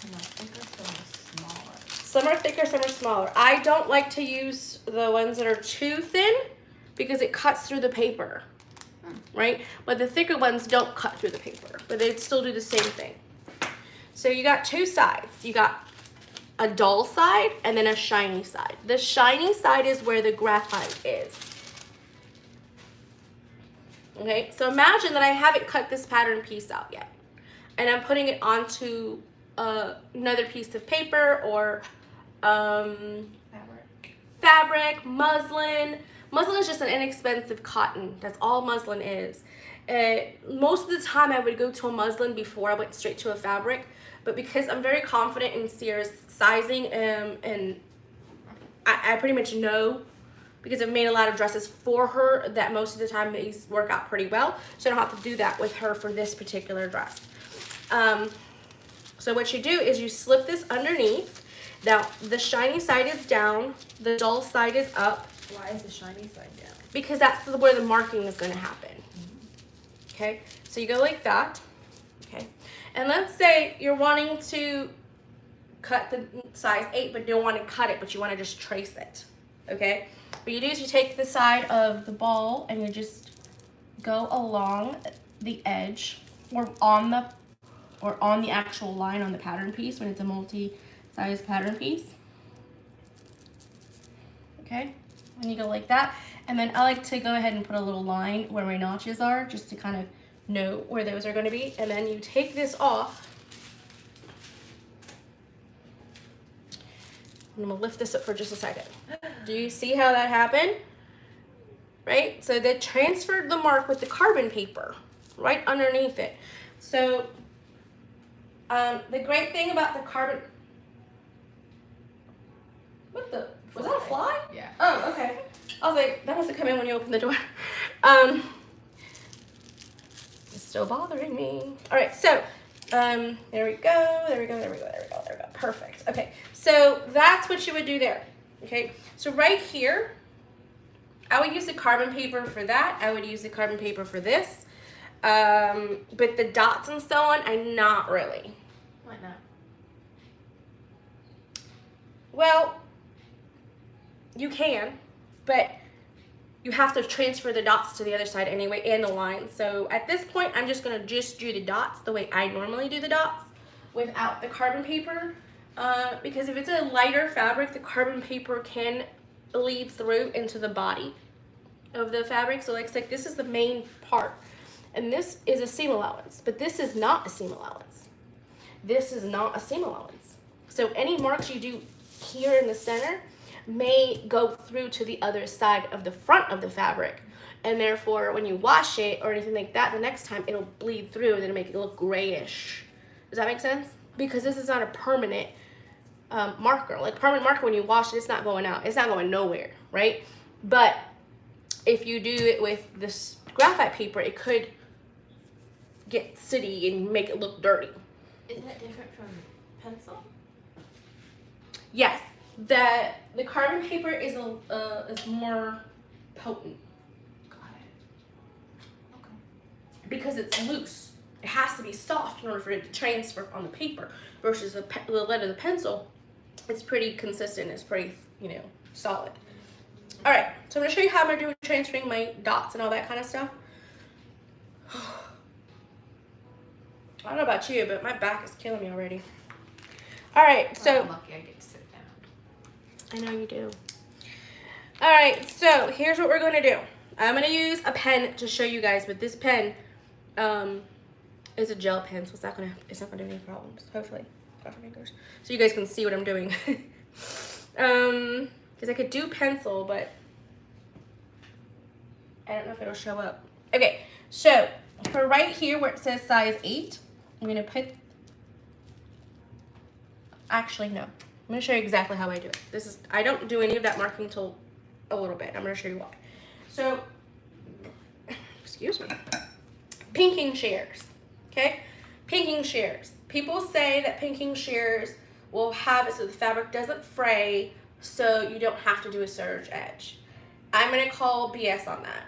Some are thicker, some are smaller. Some are thicker, some are smaller. I don't like to use the ones that are too thin because it cuts through the paper, right? But the thicker ones don't cut through the paper, but they still do the same thing. So you got two sides. You got a dull side and then a shiny side. The shiny side is where the graphite is. Okay, so imagine that I haven't cut this pattern piece out yet, and I'm putting it onto another piece of paper or fabric, muslin. Muslin is just an inexpensive cotton. That's all muslin is. Most of the time I would go to a muslin before I went straight to a fabric, but because I'm very confident in Sierra's sizing and I pretty much know, because I've made a lot of dresses for her, that most of the time these work out pretty well, so I don't have to do that with her for this particular dress. So what you do is you slip this underneath. Now the shiny side is down, the dull side is up. Why is the shiny side down? Because that's where the marking is going to happen. Okay, so you go like that. Okay, and let's say you're wanting to cut the size 8, but don't want to cut it, but you want to just trace it. Okay, what you do is you take the side of the ball and you just go along the edge or on the actual line on the pattern piece when it's a multi-size pattern piece. Okay, and you go like that, and then I like to go ahead and put a little line where my notches are just to kind of know where those are going to be, and then you take this off. I'm going to lift this up for just a second. Do you see how that happened? Right? So they transferred the mark with the carbon paper right underneath it. So the great thing about the carbon... What the... Was that a fly? Yeah. Oh, okay. I was like, that must have come in when you opened the door. It's still bothering me. All right, so there we go. There we go. There we go. There we go. There we go. Perfect. Okay, so that's what you would do there. Okay, so right here, I would use the carbon paper for that. I would use the carbon paper for this. But the dots and so on, I'm not really. Why not? Well, you can, but you have to transfer the dots to the other side anyway and the lines. So at this point, I'm just gonna do the dots the way I normally do the dots without the carbon paper. Because if it's a lighter fabric, the carbon paper can bleed through into the body of the fabric. So like this is the main part. And this is a seam allowance, but this is not a seam allowance. This is not a seam allowance. So any marks you do here in the center may go through to the other side of the front of the fabric, and therefore when you wash it or anything like that, the next time it'll bleed through and it'll make it look grayish. Does that make sense? Because this is not a permanent marker. Like permanent marker, when you wash it, it's not going out. It's not going nowhere, right? But if you do it with this graphite paper, it could get sooty and make it look dirty. Isn't it different from pencil? Yes, the carbon paper is more potent. Got it. Okay. Because it's loose. It has to be soft in order for it to transfer on the paper versus the lead of the pencil. It's pretty consistent. It's pretty, you know, solid. All right, so I'm gonna show you how I'm gonna do transferring my dots and all that kind of stuff. I don't know about you, but my back is killing me already. All right, so. I'm lucky I get to sit down. I know you do. All right, so here's what we're gonna do. I'm gonna use a pen to show you guys, but this pen is a gel pen, so it's not gonna do any problems, hopefully. Cross my fingers. So you guys can see what I'm doing. Because I could do pencil, but I don't know if it'll show up. Okay, so for right here where it says size 8, I'm gonna put, actually no. I'm gonna show you exactly how I do it. I don't do any of that marking until a little bit. I'm gonna show you why. So, excuse me. Pinking shears, okay? Pinking shears. People say that pinking shears will have it so the fabric doesn't fray, so you don't have to do a serge edge. I'm gonna call BS on that.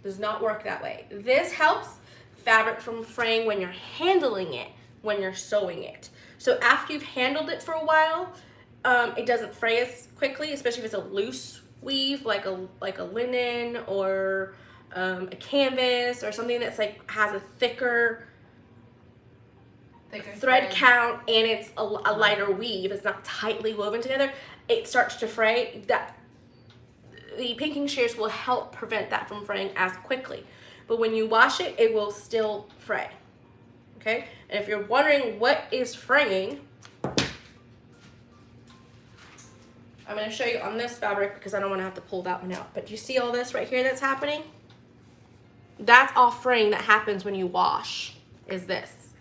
Does not work that way. This helps fabric from fraying when you're handling it, when you're sewing it. So after you've handled it for a while, it doesn't fray as quickly, especially if it's a loose weave, like a linen or a canvas or something that's like has a thicker thread count and it's a lighter weave. It's not tightly woven together. It starts to fray. The pinking shears will help prevent that from fraying as quickly. But when you wash it, it will still fray. Okay? And if you're wondering what is fraying, I'm going to show you on this fabric because I don't want to have to pull that one out. But you see all this right here that's happening? That's all fraying that happens when you wash, is this.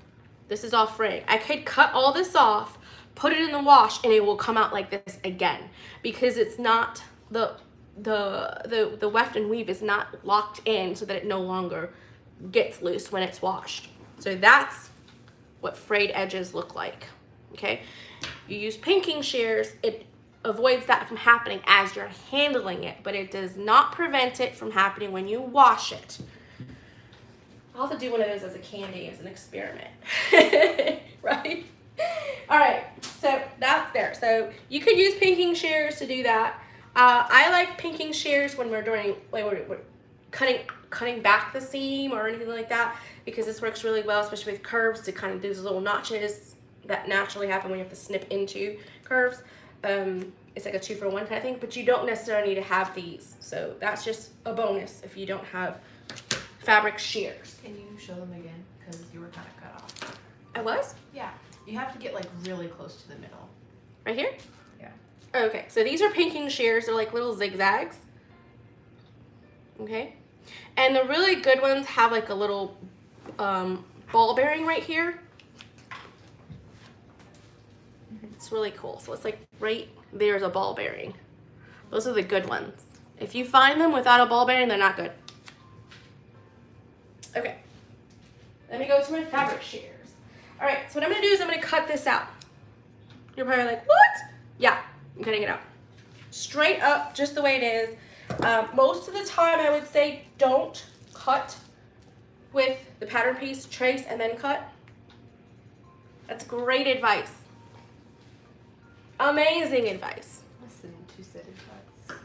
This is all fraying. I could cut all this off, put it in the wash, and it will come out like this again because it's not, the weft and weave is not locked in so that it no longer gets loose when it's washed. So that's what frayed edges look like, okay? You use pinking shears, it avoids that from happening as you're handling it, but it does not prevent it from happening when you wash it. I'll have to do one of those as a candy, as an experiment, right? All right, so that's there. So you could use pinking shears to do that. I like pinking shears when we're doing, like we're cutting back the seam or anything like that, because this works really well, especially with curves, to kind of do those little notches that naturally happen when you have to snip into curves. It's like a 2-for-1 kind of thing, but you don't necessarily need to have these. So that's just a bonus if you don't have fabric shears. Can you show them again? Because you were kind of cut off. I was? Yeah. You have to get like really close to the middle. Right here? Yeah. Okay, so these are pinking shears. They're like little zigzags. Okay? And the really good ones have like a little ball bearing right here. It's really cool. So it's like right there's a ball bearing. Those are the good ones. If you find them without a ball bearing, they're not good. Okay, let me go to my fabric shears. All right, so what I'm gonna do is I'm gonna cut this out. You're probably like, what? Yeah, I'm cutting it out. Straight up, just the way it is. Most of the time, I would say don't cut with the pattern piece, trace and then cut. That's great advice. Amazing advice. Listen to said advice.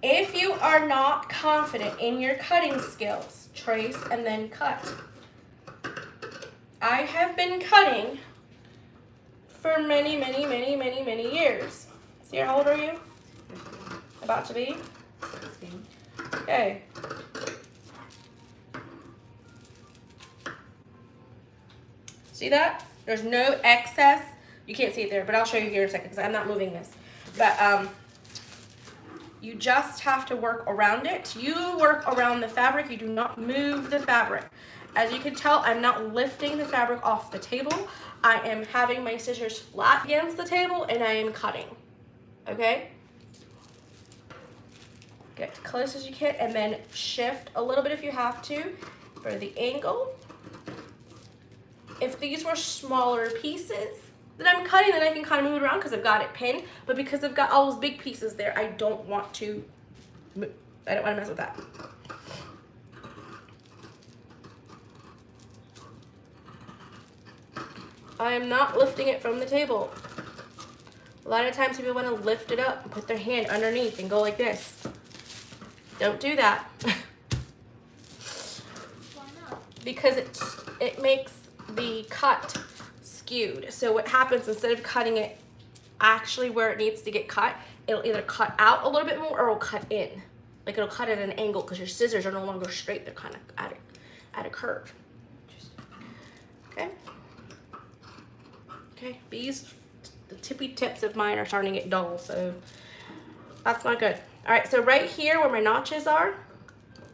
If you are not confident in your cutting skills, trace and then cut. I have been cutting for many, many, many, many, many years. See, how old are you? About to be? 16. Okay. See that? There's no excess. You can't see it there, but I'll show you here in a second because I'm not moving this. But you just have to work around it. You work around the fabric. You do not move the fabric. As you can tell, I'm not lifting the fabric off the table. I am having my scissors flat against the table and I am cutting. Okay? Get as close as you can, and then shift a little bit if you have to for the angle. If these were smaller pieces that I'm cutting, then I can kind of move it around because I've got it pinned. But because I've got all those big pieces there, I don't want to mess with that. I am not lifting it from the table. A lot of times people want to lift it up and put their hand underneath and go like this. Don't do that. Why not? Because it makes the cut skewed. So what happens, instead of cutting it actually where it needs to get cut, it'll either cut out a little bit more or it'll cut in. Like it'll cut at an angle because your scissors are no longer straight. They're kind of at a curve. Okay. Okay, these, the tippy tips of mine are starting to get dull, so that's not good. All right, so right here where my notches are,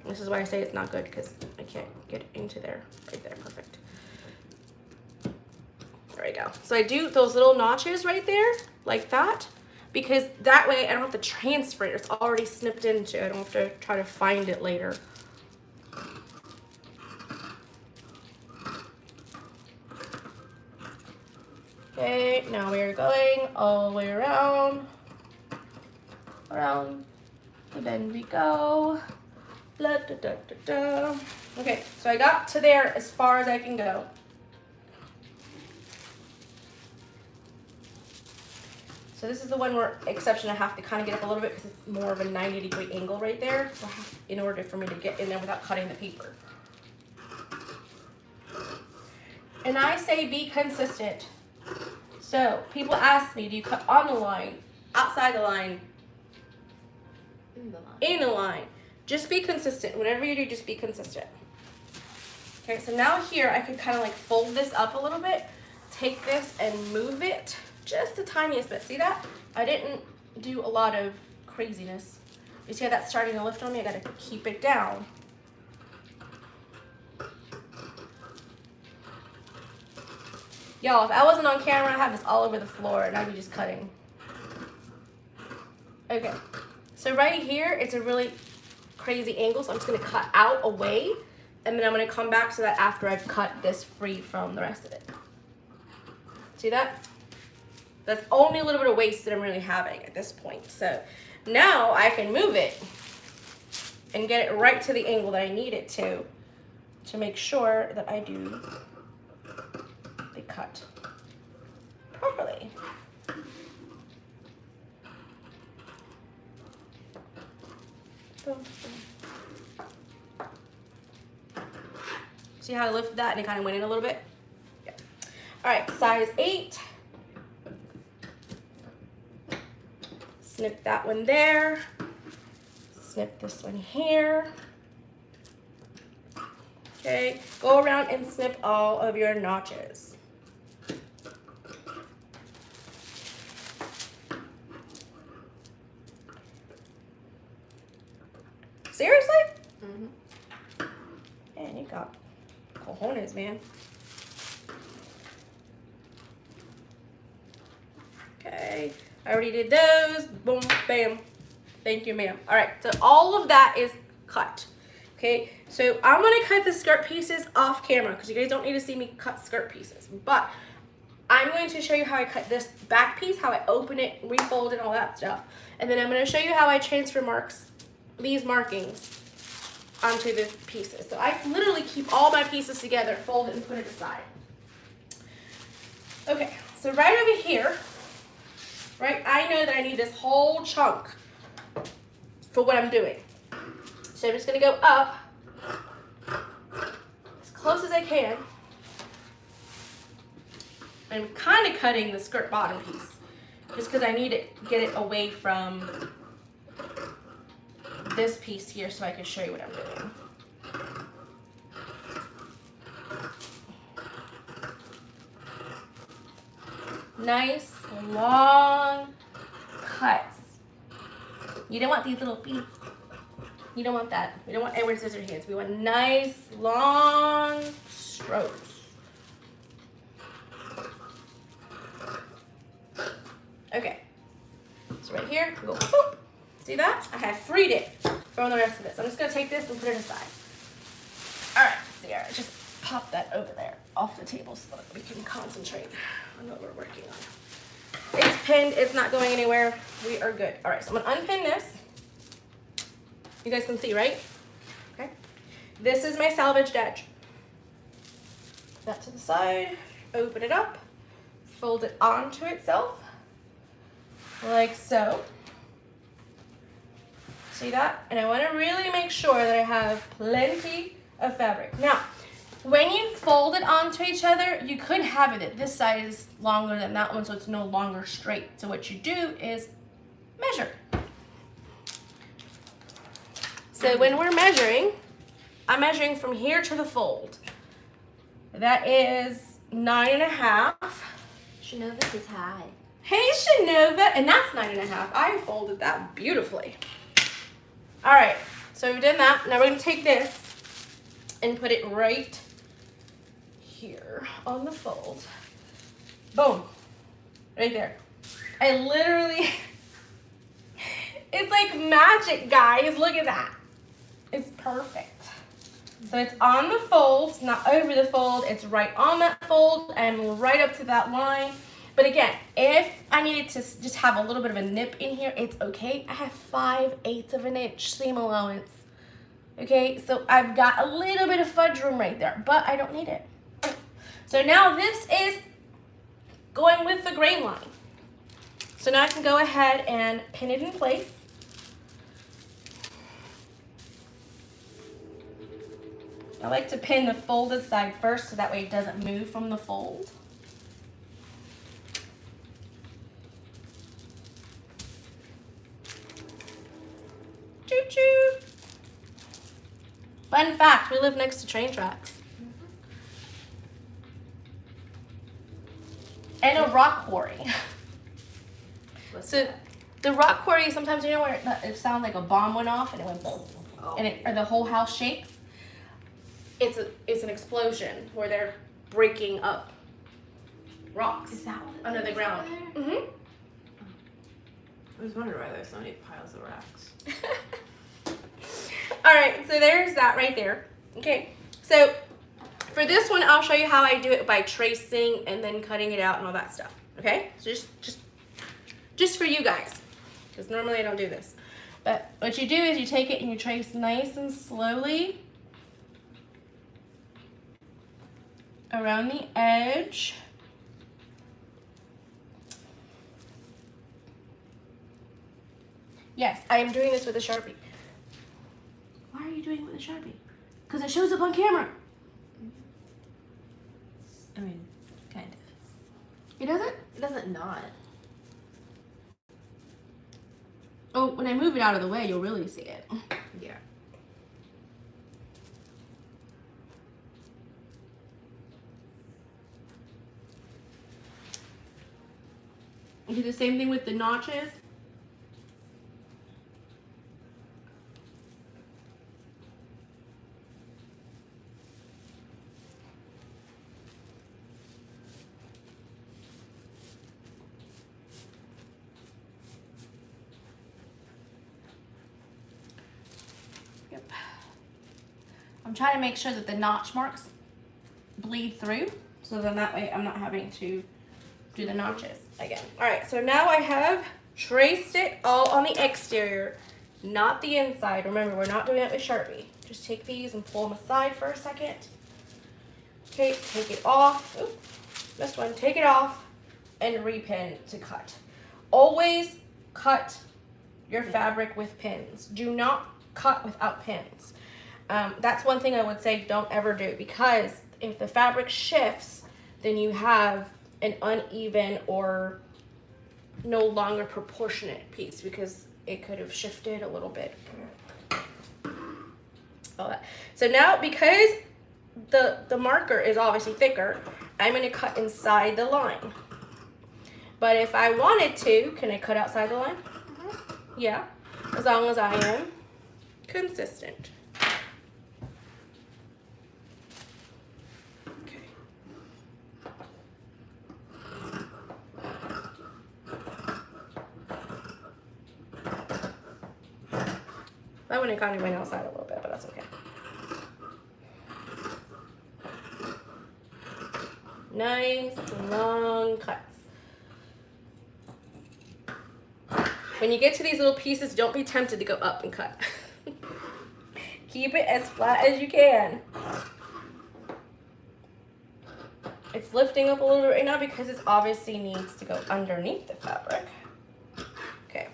this is why I say it's not good, because I can't get into there. Right there, perfect. There we go. So I do those little notches right there, like that, because that way I don't have to transfer it. It's already snipped into. I don't have to try to find it later. Okay, now we are going all the way around. Around the bend we go. Blah, da, da, da, da. Okay, so I got to there as far as I can go. So this is the one where, exception, I have to kind of get up a little bit because it's more of a 90-degree angle right there. So in order for me to get in there without cutting the paper. And I say be consistent. So people ask me, do you cut on the line, outside the line, In the line. in the line? Just be consistent. Whatever you do, just be consistent. Okay, so now here I can kind of like fold this up a little bit, take this and move it just the tiniest bit. See that? I didn't do a lot of craziness. You see how that's starting to lift on me? I gotta keep it down. Y'all, if I wasn't on camera, I'd have this all over the floor and I'd be just cutting. Okay, so right here, it's a really crazy angle, so I'm just gonna cut out away, and then I'm gonna come back so that after I've cut this free from the rest of it. See that? That's only a little bit of waste that I'm really having at this point. So now I can move it and get it right to the angle that I need it to make sure that I do the cut properly. See how I lifted that and it kind of went in a little bit? Yeah. All right, size 8. Snip that one there. Snip this one here. Okay, go around and snip all of your notches. Seriously? Mm-hmm. Man, you got cojones, man. Okay, I already did those. Boom, bam. Thank you, ma'am. All right, so all of that is cut. Okay, so I'm gonna cut the skirt pieces off camera because you guys don't need to see me cut skirt pieces. But I'm going to show you how I cut this back piece, how I open it, refold it, all that stuff. And then I'm gonna show you how I transfer these markings onto the pieces. So I literally keep all my pieces together, fold it and put it aside. Okay, so right over here, right, I know that I need this whole chunk for what I'm doing. So I'm just gonna go up as close as I can. I'm kind of cutting the skirt bottom piece just because I need to get it away from this piece here so I can show you what I'm doing. Nice long cuts. You don't want these little feet. You don't want that. We don't want Edward Scissorhands. We want nice long strokes. Okay. So right here, we go boop. See that? I have freed it. on the rest of this. I'm just gonna take this and put it aside. All right, Sierra, just pop that over there off the table so that we can concentrate on what we're working on. It's pinned, it's not going anywhere. We are good. All right, so I'm gonna unpin this. You guys can see, right? Okay. This is my salvaged edge. Put that to the side, open it up, fold it onto itself, like so. See that? And I want to really make sure that I have plenty of fabric. Now, when you fold it onto each other, you could have it that this side is longer than that one, so it's no longer straight. So what you do is measure. So when we're measuring, I'm measuring from here to the fold. That is 9.5. Shanova's is high. Hey, Shanova, and that's 9.5. I folded that beautifully. All right, so we've done that. Now we're gonna take this and put it right here on the fold. Boom, right there. I literally, it's like magic, guys. Look at that. It's perfect. So it's on the fold, not over the fold. It's right on that fold and right up to that line. But again, if I needed to just have a little bit of a nip in here, it's okay. I have 5/8 of an inch seam allowance. Okay, so I've got a little bit of fudge room right there, but I don't need it. So now this is going with the grain line. So now I can go ahead and pin it in place. I like to pin the folded side first so that way it doesn't move from the fold. Choo-choo. Fun fact, we live next to train tracks. And a rock quarry. So the rock quarry, sometimes you know where it sounds like a bomb went off and it went and or the whole house shakes. It's an explosion where they're breaking up rocks Is that what under the ground. Mm-hmm. I was wondering why there's so many piles of rocks. All right, so there's that right there. Okay, so for this one, I'll show you how I do it by tracing and then cutting it out and all that stuff. Okay, so just for you guys, because normally I don't do this. But what you do is you take it and you trace nice and slowly around the edge. Yes, I am doing this with a Sharpie. Why are you doing it with a Sharpie? Because it shows up on camera. I mean, kind of. It doesn't? It doesn't not. Oh, when I move it out of the way, you'll really see it. Yeah. You do the same thing with the notches. Yep. I'm trying to make sure that the notch marks bleed through, so then that way I'm not having to do the notches again. All right, so now I have traced it all on the exterior, not the inside. Remember, we're not doing it with Sharpie. Just take these and pull them aside for a second. Okay, take it off. Oop, this one, take it off and repin to cut. Always cut your fabric with pins. Do not cut without pins. That's one thing I would say don't ever do, because if the fabric shifts, then you have an uneven or no longer proportionate piece because it could have shifted a little bit. All that. So now, because the marker is obviously thicker, I'm going to cut inside the line. But if I wanted to, can I cut outside the line? Yeah, as long as I am consistent. That one kind of went outside a little bit, but that's okay. Nice long cuts. When you get to these little pieces, don't be tempted to go up and cut. Keep it as flat as you can. It's lifting up a little bit right now because it obviously needs to go underneath the fabric. Okay,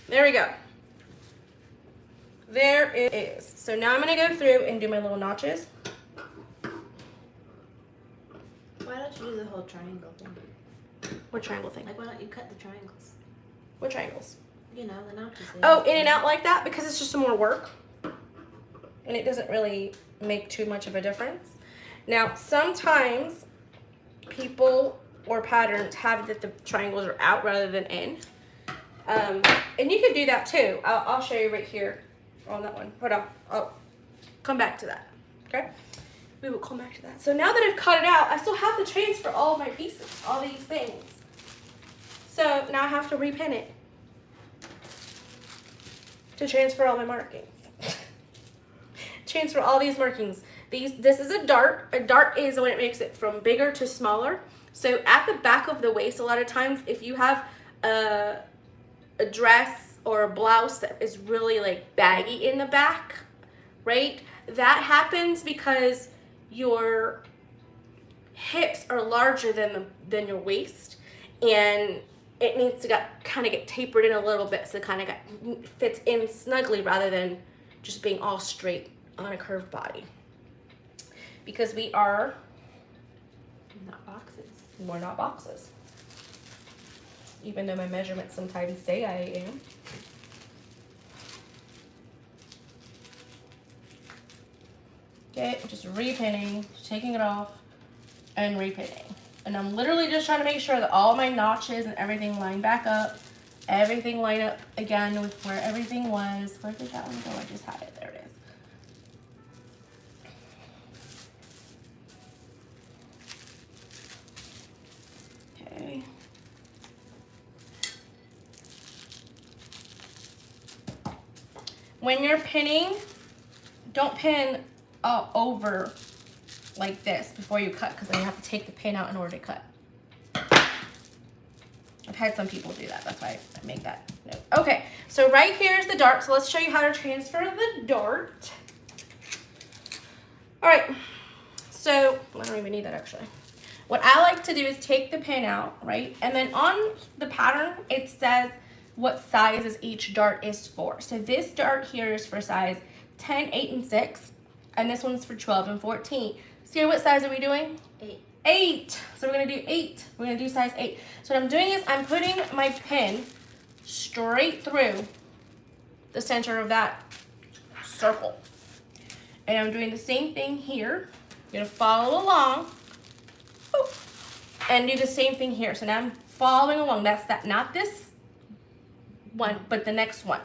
there we go. There it is. So now I'm gonna go through and do my little notches. Why don't you do the whole triangle thing? What triangle thing? Like, why don't you cut the triangles? What triangles? You know, the notches. Oh, in and out like that because it's just some more work. And it doesn't really make too much of a difference. Now, sometimes people or patterns have that the triangles are out rather than in. And you can do that too. I'll show you right here on that one. Hold on. I'll come back to that. Okay? We will come back to that. So now that I've cut it out, I still have to transfer all of my pieces, all these things. So now I have to repin it to transfer all my markings. Transfer all these markings. This is a dart. A dart is when it makes it from bigger to smaller. So at the back of the waist, a lot of times, if you have a dress or a blouse that is really like baggy in the back, right? That happens because your hips are larger than your waist, and it needs to kind of get tapered in a little bit so it kind of fits in snugly rather than just being all straight on a curved body. Because we are not boxes. We're not boxes. Even though my measurements sometimes say I am. Okay, just repinning, taking it off, and repinning. And I'm literally just trying to make sure that all my notches and everything line back up. Everything line up again with where everything was. Where did that one go? I just had it. There it is. Okay. When you're pinning, don't pin over like this before you cut, because then you have to take the pin out in order to cut. I've had some people do that. That's why I make that note. Okay, so right here is the dart. So let's show you how to transfer the dart. All right, so I don't even need that actually. What I like to do is take the pin out, right? And then on the pattern, it says what sizes each dart is for. So this dart here is for size 10, 8, and 6. And this one's for 12 and 14. So what size are we doing? 8. 8. So we're gonna do 8. We're gonna do size 8. So what I'm doing is I'm putting my pin straight through the center of that circle. And I'm doing the same thing here. You're gonna follow along. And do the same thing here. So now I'm following along. That's that, not this one, but the next one.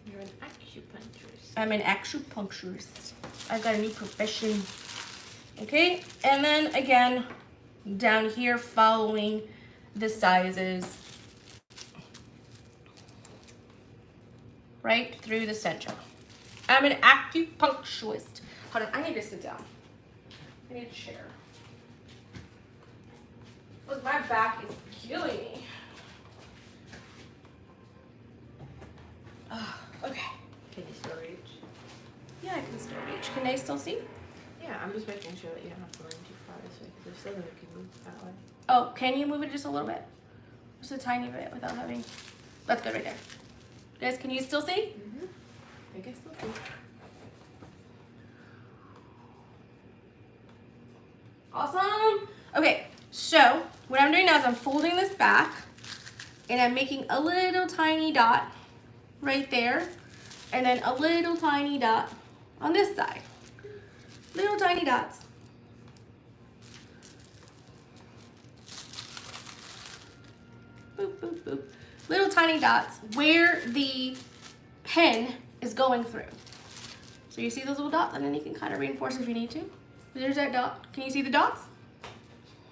You're an acupuncturist. I'm an acupuncturist. I got a new profession. Okay, and then again, down here following the sizes right through the center. I'm an acupuncturist. Hold on, I need to sit down. I need a chair. Look, my back is killing me. Okay. Can you still reach? Yeah, I can still reach. Can they still see? Yeah, I'm just making sure that you don't have to run too far this way, because there's still that we can move that way. Oh, can you move it just a little bit? Just a tiny bit without having... That's good right there. Guys, can you still see? Mm-hmm. I guess so. Awesome. Okay, so what I'm doing now is I'm folding this back and I'm making a little tiny dot right there and then a little tiny dot on this side. Little tiny dots. Boop, boop, boop. Little tiny dots where the pin is going through. So you see those little dots, and then you can kind of reinforce if you need to. There's that dot. Can you see the dots?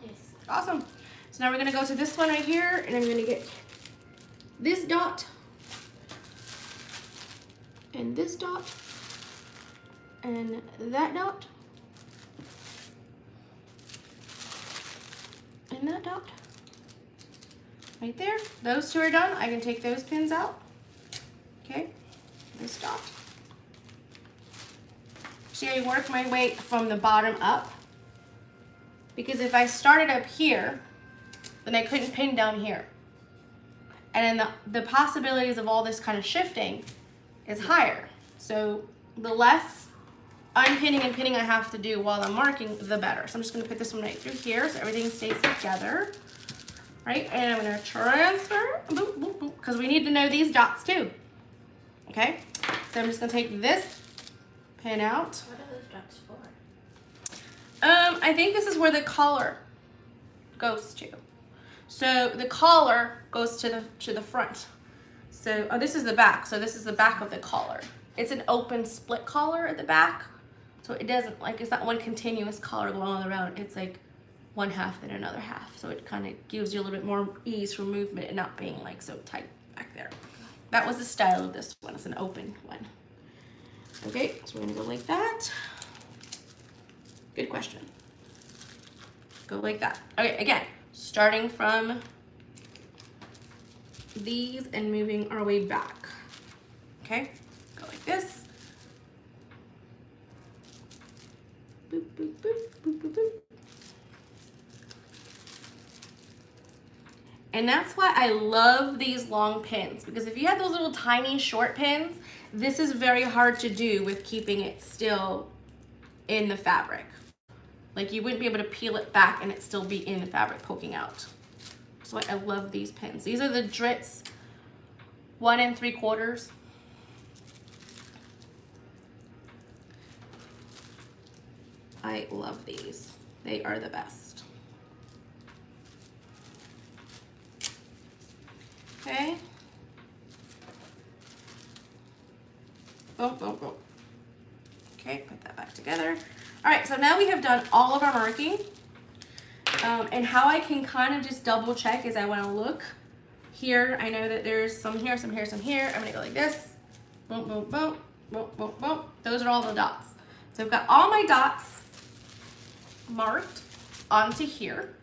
Yes. Awesome. So now we're gonna go to this one right here, and I'm gonna get this dot and this dot, and that dot, and that dot. Right there. Those two are done. I can take those pins out. Okay, this dot. See, I work my way from the bottom up, because if I started up here, then I couldn't pin down here. And then the possibilities of all this kind of shifting is higher. So the less unpinning and pinning I have to do while I'm marking, the better. So I'm just gonna put this one right through here so everything stays together. Right, and I'm gonna transfer, boop, boop, boop, because we need to know these dots too. Okay, so I'm just gonna take this pin out. What are those dots for? I think this is where the collar goes to. So the collar goes to the front. So this is the back. So this is the back of the collar. It's an open split collar at the back, so it doesn't it's not one continuous collar going all around. It's like one half then another half, so it kind of gives you a little bit more ease for movement and not being like so tight back there. That was the style of this one. It's an open one. Okay, so we're gonna go like that. Good question. Go like that. Okay, again, starting from these and moving our way back. Okay, go like this. Boop, boop, boop, boop, boop, boop. And that's why I love these long pins, because if you have those little tiny short pins, this is very hard to do with keeping it still in the fabric. Like you wouldn't be able to peel it back and it still be in the fabric poking out. That's why I love these pins. These are the Dritz 1 3/4. I love these. They are the best. Okay. Boom, boom, boom. Okay, put that back together. All right, so now we have done all of our marking. And how I can kind of just double check is I want to look here. I know that there's some here, some here, some here. I'm gonna go like this. Boom, boom, boom, boom, boom, boom. Those are all the dots. So I've got all my dots marked onto here.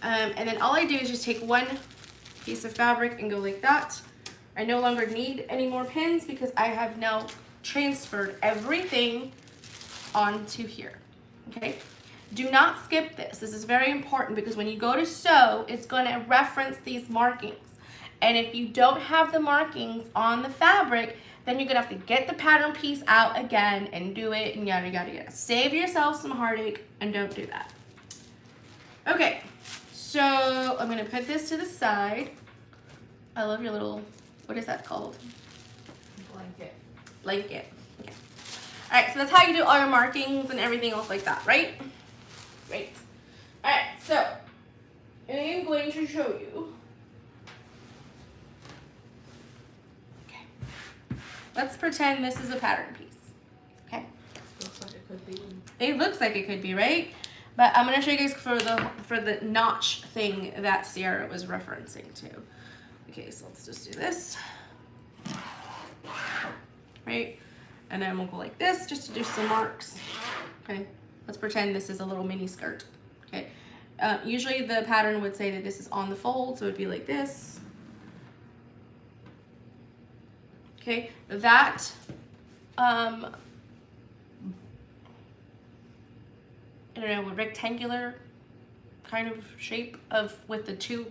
And then all I do is just take one piece of fabric and go like that. I no longer need any more pins because I have now transferred everything onto here. Okay, do not skip this. This is very important because when you go to sew, it's going to reference these markings. And if you don't have the markings on the fabric, then you're going to have to get the pattern piece out again and do it and yada, yada, yada. Save yourself some heartache and don't do that. Okay, so I'm going to put this to the side. I love your little, what is that called? Blanket. Blanket. Okay. All right, so that's how you do all your markings and everything else like that, right? Great. All right, so I am going to show you. Okay. Let's pretend this is a pattern piece. Okay. Looks like it could be. It looks like it could be, right? But I'm gonna show you guys for the notch thing that Sierra was referencing to. Okay, so let's just do this. Right? And then we'll go like this just to do some marks. Okay, let's pretend this is a little mini skirt. Okay, usually the pattern would say that this is on the fold, so it'd be like this. Okay, that I don't know, a rectangular kind of shape of with the two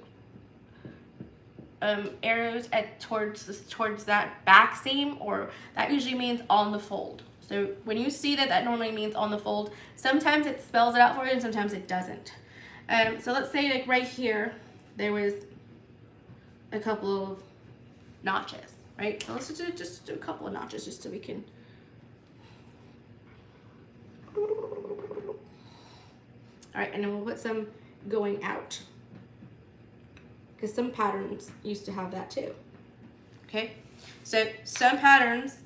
arrows towards that back seam, or that usually means on the fold. So when you see that, that normally means on the fold. Sometimes it spells it out for you and sometimes it doesn't. So let's say like right here, there was a couple of notches, right? So let's just do a couple of notches just so we can. All right, and then we'll put some going out, because some patterns used to have that too. Okay, so some patterns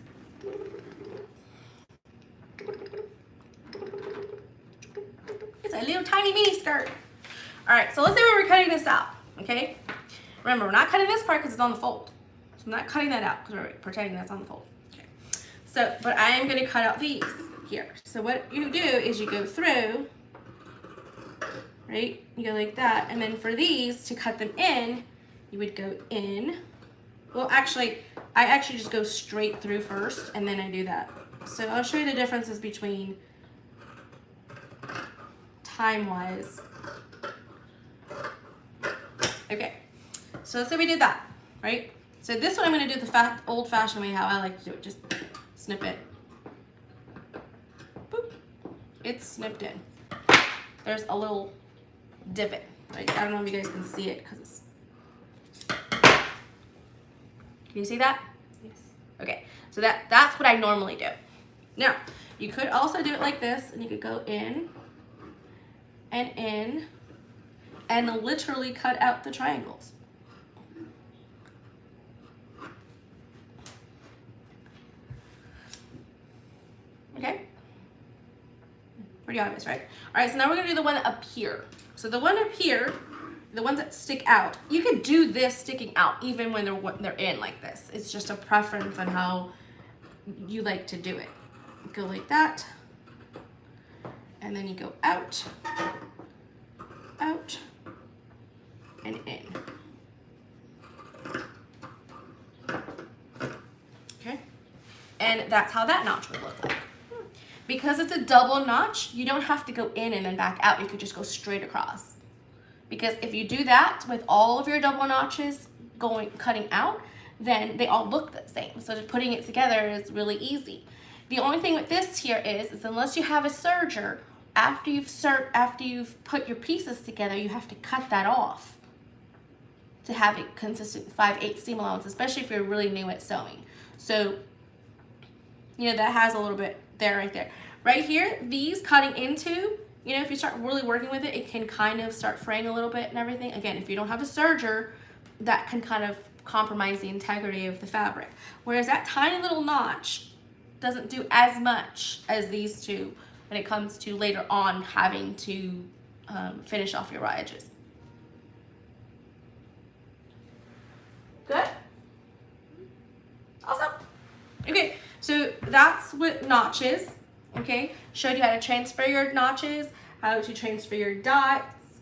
it's a little tiny mini skirt. All right, so let's say we're cutting this out. Okay, remember we're not cutting this part because it's on the fold, so I'm not cutting that out because we're pretending that's on the fold. Okay, So, but I am going to cut out these here. So what you do is you go through, right? You go like that. And then for these, to cut them in, you would go in. Well, actually, I actually just go straight through first, and then I do that. So I'll show you the differences between time-wise. Okay, so let's say we did that, right? So this one I'm going to do the old-fashioned way, how I like to do it. Just snip it. Boop. It's snipped in. There's a little divot. Right? I don't know if you guys can see it because it's... Can you see that? Yes. Okay, so that's what I normally do. Now, you could also do it like this, and you could go in, and literally cut out the triangles. Okay? Pretty obvious, right? All right, so now we're gonna do the one up here. So the one up here, the ones that stick out, you could do this sticking out even when they're in like this. It's just a preference on how you like to do it. Go like that, and then you go out, out, and in. Okay, and that's how that notch would look like. Because it's a double notch, you don't have to go in and then back out. You could just go straight across. Because if you do that with all of your double notches cutting out, then they all look the same. So just putting it together is really easy. The only thing with this here is unless you have a serger, after you've put your pieces together, you have to cut that off to have a consistent 5/8 seam allowance, especially if you're really new at sewing. So, you know, that has a little bit there, right there. Right here, these cutting into, you know, if you start really working with it, it can kind of start fraying a little bit and everything. Again, if you don't have a serger, that can kind of compromise the integrity of the fabric. Whereas that tiny little notch doesn't do as much as these two when it comes to later on having to finish off your raw edges. Good? Awesome. Okay, so that's what notches, okay? Showed you how to transfer your notches, how to transfer your dots.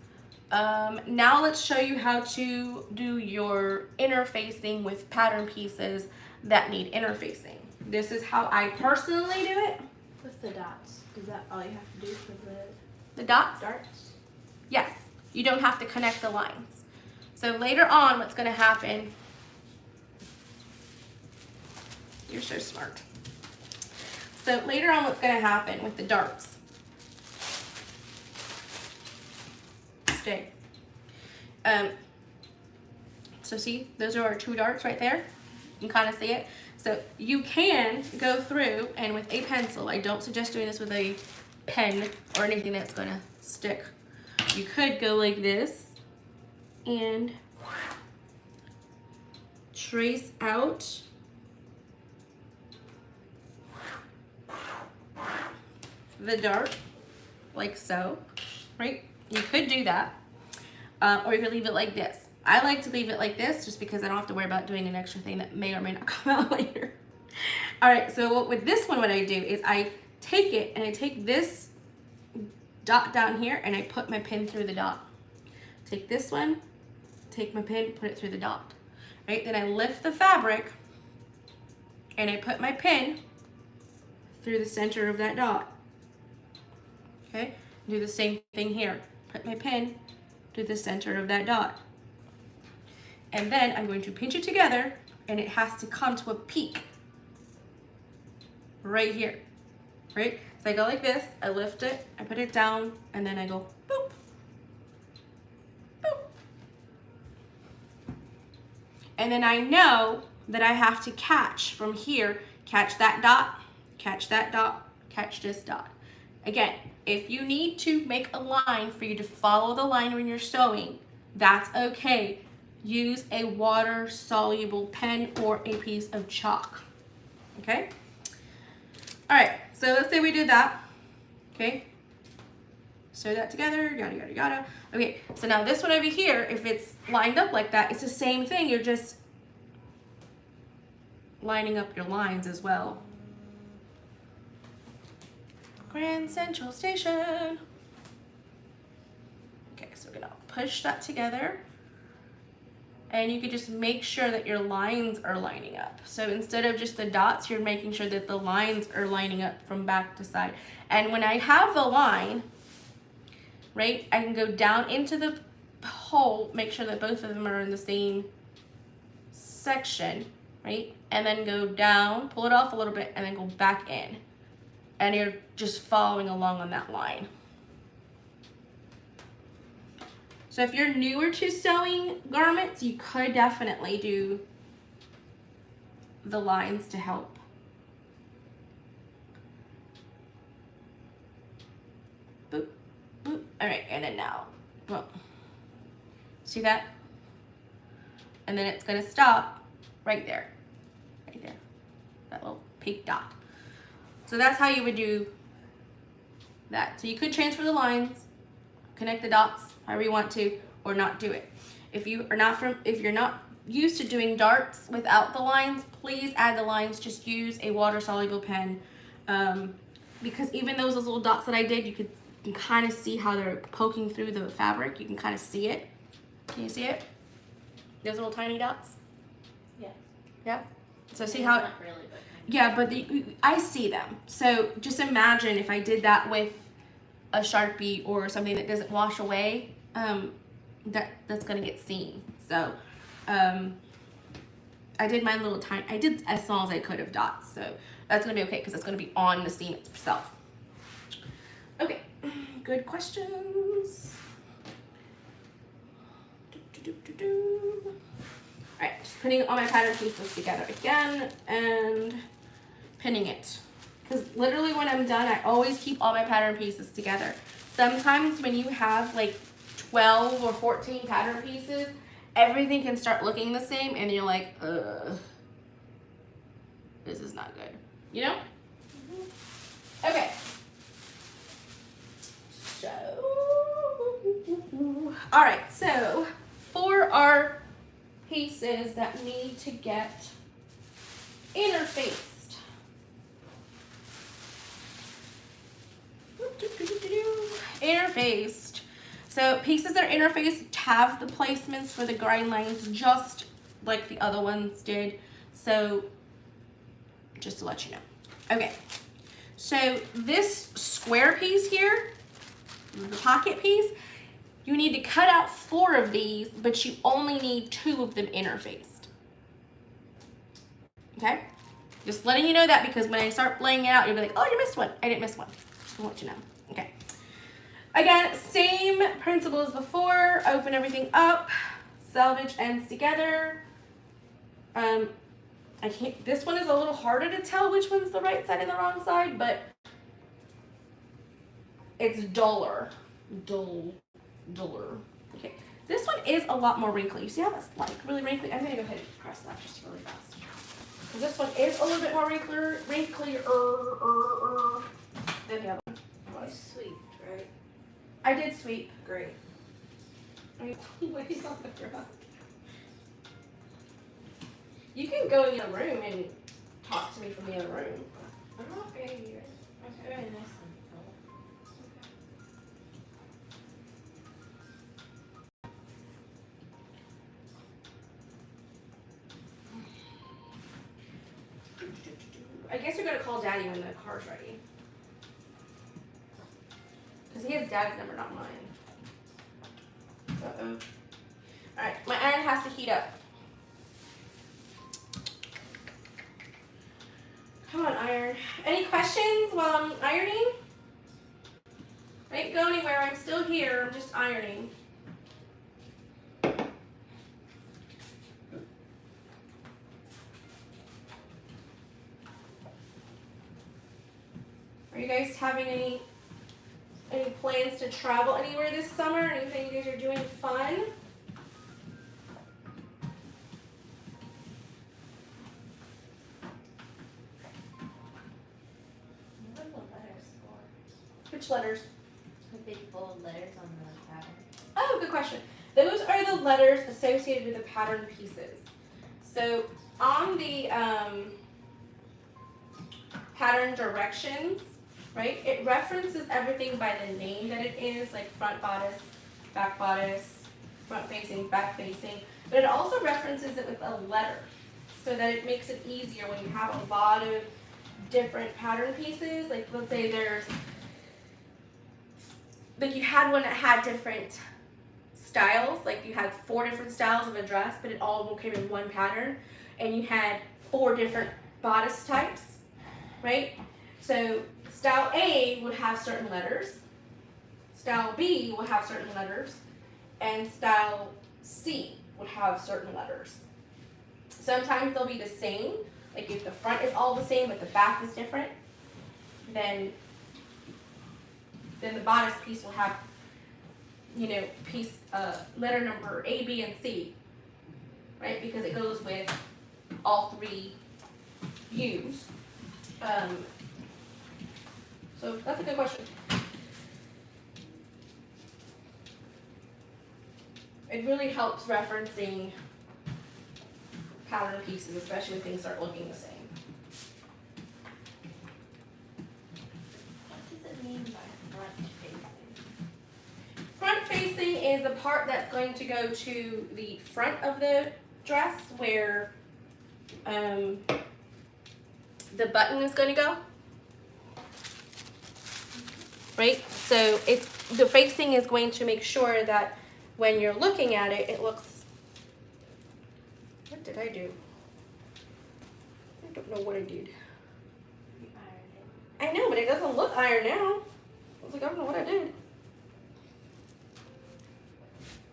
Now let's show you how to do your interfacing with pattern pieces that need interfacing. This is how I personally do it. With the dots, is that all you have to do for The dots? darts? Yes, you don't have to connect the lines. So later on, what's gonna happen, you're so smart. So later on, what's gonna happen with the darts, stay. So see, those are our two darts right there. You can kind of see it. So you can go through and with a pencil, I don't suggest doing this with a pen or anything that's gonna stick. You could go like this and trace out the dart like so, right? You could do that, or you could leave it like this. I like to leave it like this just because I don't have to worry about doing an extra thing that may or may not come out later. All right, so with this one, what I do is I take it and I take this dot down here and I put my pin through the dot. Take this one, take my pin, put it through the dot, right? Then I lift the fabric and I put my pin through the center of that dot. Okay, do the same thing here. Put my pin to the center of that dot. And then I'm going to pinch it together and it has to come to a peak right here, right? So I go like this, I lift it, I put it down, and then I go boop, boop. And then I know that I have to catch from here, catch that dot, catch that dot, catch this dot. Again, if you need to make a line for you to follow the line when you're sewing, that's okay. Use a water-soluble pen or a piece of chalk, okay? All right, so let's say we do that, okay? Sew that together, yada, yada, yada. Okay, so now this one over here, if it's lined up like that, it's the same thing. You're just lining up your lines as well. Grand Central Station. Okay, so we're gonna push that together. And you can just make sure that your lines are lining up. So instead of just the dots, you're making sure that the lines are lining up from back to side. And when I have the line, right, I can go down into the hole, make sure that both of them are in the same section, right? And then go down, pull it off a little bit, and then go back in. And you're just following along on that line. So if you're newer to sewing garments, you could definitely do the lines to help. Boop, boop. All right, and then now, boom. See that? And then it's gonna stop right there, that little pink dot. So that's how you would do that. So you could transfer the lines, connect the dots however you want to, or not do it. If you're not used to doing darts without the lines, please add the lines. Just use a water soluble pen, because even those little dots that I did, you can kind of see how they're poking through the fabric. You can kind of see it. Can you see it? Those little tiny dots. Yeah. Yeah. So see how? Not really, but yeah, but I see them. So just imagine if I did that with a Sharpie or something that doesn't wash away, that's gonna get seen. So I did my little tiny, I did as small as I could of dots, so that's gonna be okay because it's gonna be on the seam itself. Okay, good questions. All right, just putting all my pattern pieces together again and pinning it. Because literally when I'm done, I always keep all my pattern pieces together. Sometimes when you have like 12 or 14 pattern pieces, everything can start looking the same and you're like, ugh, this is not good. You know? Mm-hmm. Okay. So, all right, so for our pieces that need to get interfaced, interfaced. So pieces that are interfaced have the placements for the grind lines just like the other ones did. So just to let you know. Okay, so this square piece here, the pocket piece, you need to cut out 4 of these, but you only need 2 of them interfaced. Okay, just letting you know that, because when I start laying it out, you'll be like, oh, you missed one. I didn't miss one. Just want you to know. Okay. Again, same principle as before. Open everything up, selvage ends together. This one is a little harder to tell which one's the right side and the wrong side, but it's duller. Duller. Okay. This one is a lot more wrinkly. You see how that's like really wrinkly? I'm gonna go ahead and press that just really fast. This one is a little bit more wrinklier than the other one. you sweeped, right? I did sweep. Great. Wait on the ground. You can go in the other room and talk to me from the other room. I'm not very here. That's very nice and I guess you're gonna call Daddy when the car's ready. Because he has Dad's number, not mine. Uh-oh. Alright, my iron has to heat up. Come on, iron. Any questions while I'm ironing? I didn't go anywhere, I'm still here, I'm just ironing. Are you guys having any plans to travel anywhere this summer? Anything you guys are doing fun? what are the letters for? Which letters? The big bold letters on the pattern. Oh, good question. Those are the letters associated with the pattern pieces. So on the pattern directions, right? It references everything by the name that it is, like front bodice, front facing, back facing, but it also references it with a letter so that it makes it easier when you have a lot of different pattern pieces. Like let's say there's, like you had one that had different styles, like you had 4 different styles of a dress, but it all came in one pattern, and you had 4 different bodice types, right? So style A would have certain letters, style B will have certain letters, and style C would have certain letters. Sometimes they'll be the same, like if the front is all the same but the back is different, then the bodice piece will have, you know, letter number A, B, and C, right? Because it goes with all 3 views. So that's a good question. It really helps referencing pattern pieces, especially when things start looking the same. What does it mean by front facing? Front facing is the part that's going to go to the front of the dress where the button is going to go. Right? So it's the facing is going to make sure that when you're looking at it, it looks. What did I do? I don't know what I did. You ironed it. I know, but it doesn't look iron now. I was like, I don't know what I did.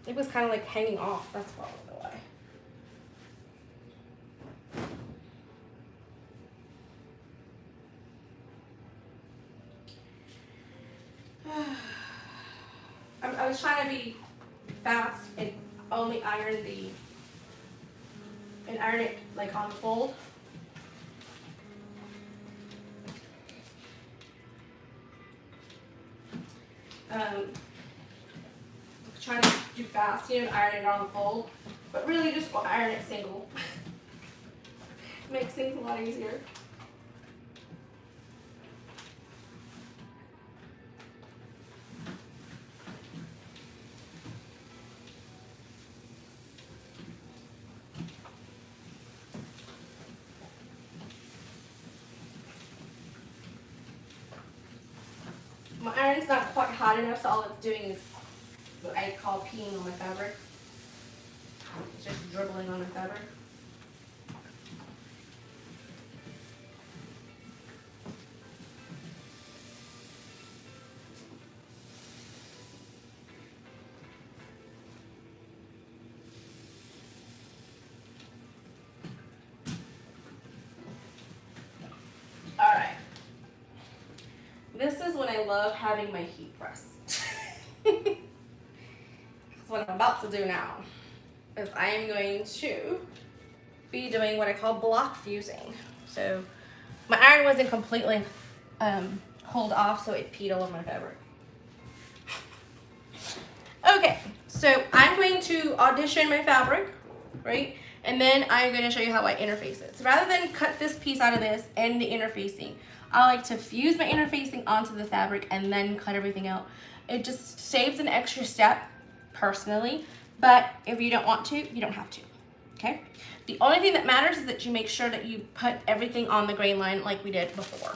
It was kind of like hanging off. That's probably why. I was trying to be fast and only iron it like on the fold. Trying to do fast, you know, iron it on the fold, but really just iron it single. Makes things a lot easier. My iron's not quite hot enough, so all it's doing is what I call peeing on my fabric. It's just dribbling on the fabric. All right. This is when I love having my heat press. That's what I'm about to do now. Is I am going to be doing what I call block fusing. So my iron wasn't completely pulled off, so it peed all over my fabric. Okay, so I'm going to audition my fabric, right? And then I'm going to show you how I interface it. So rather than cut this piece out of this and the interfacing, I like to fuse my interfacing onto the fabric and then cut everything out. It just saves an extra step, personally, but if you don't want to, you don't have to, okay? The only thing that matters is that you make sure that you put everything on the grain line like we did before.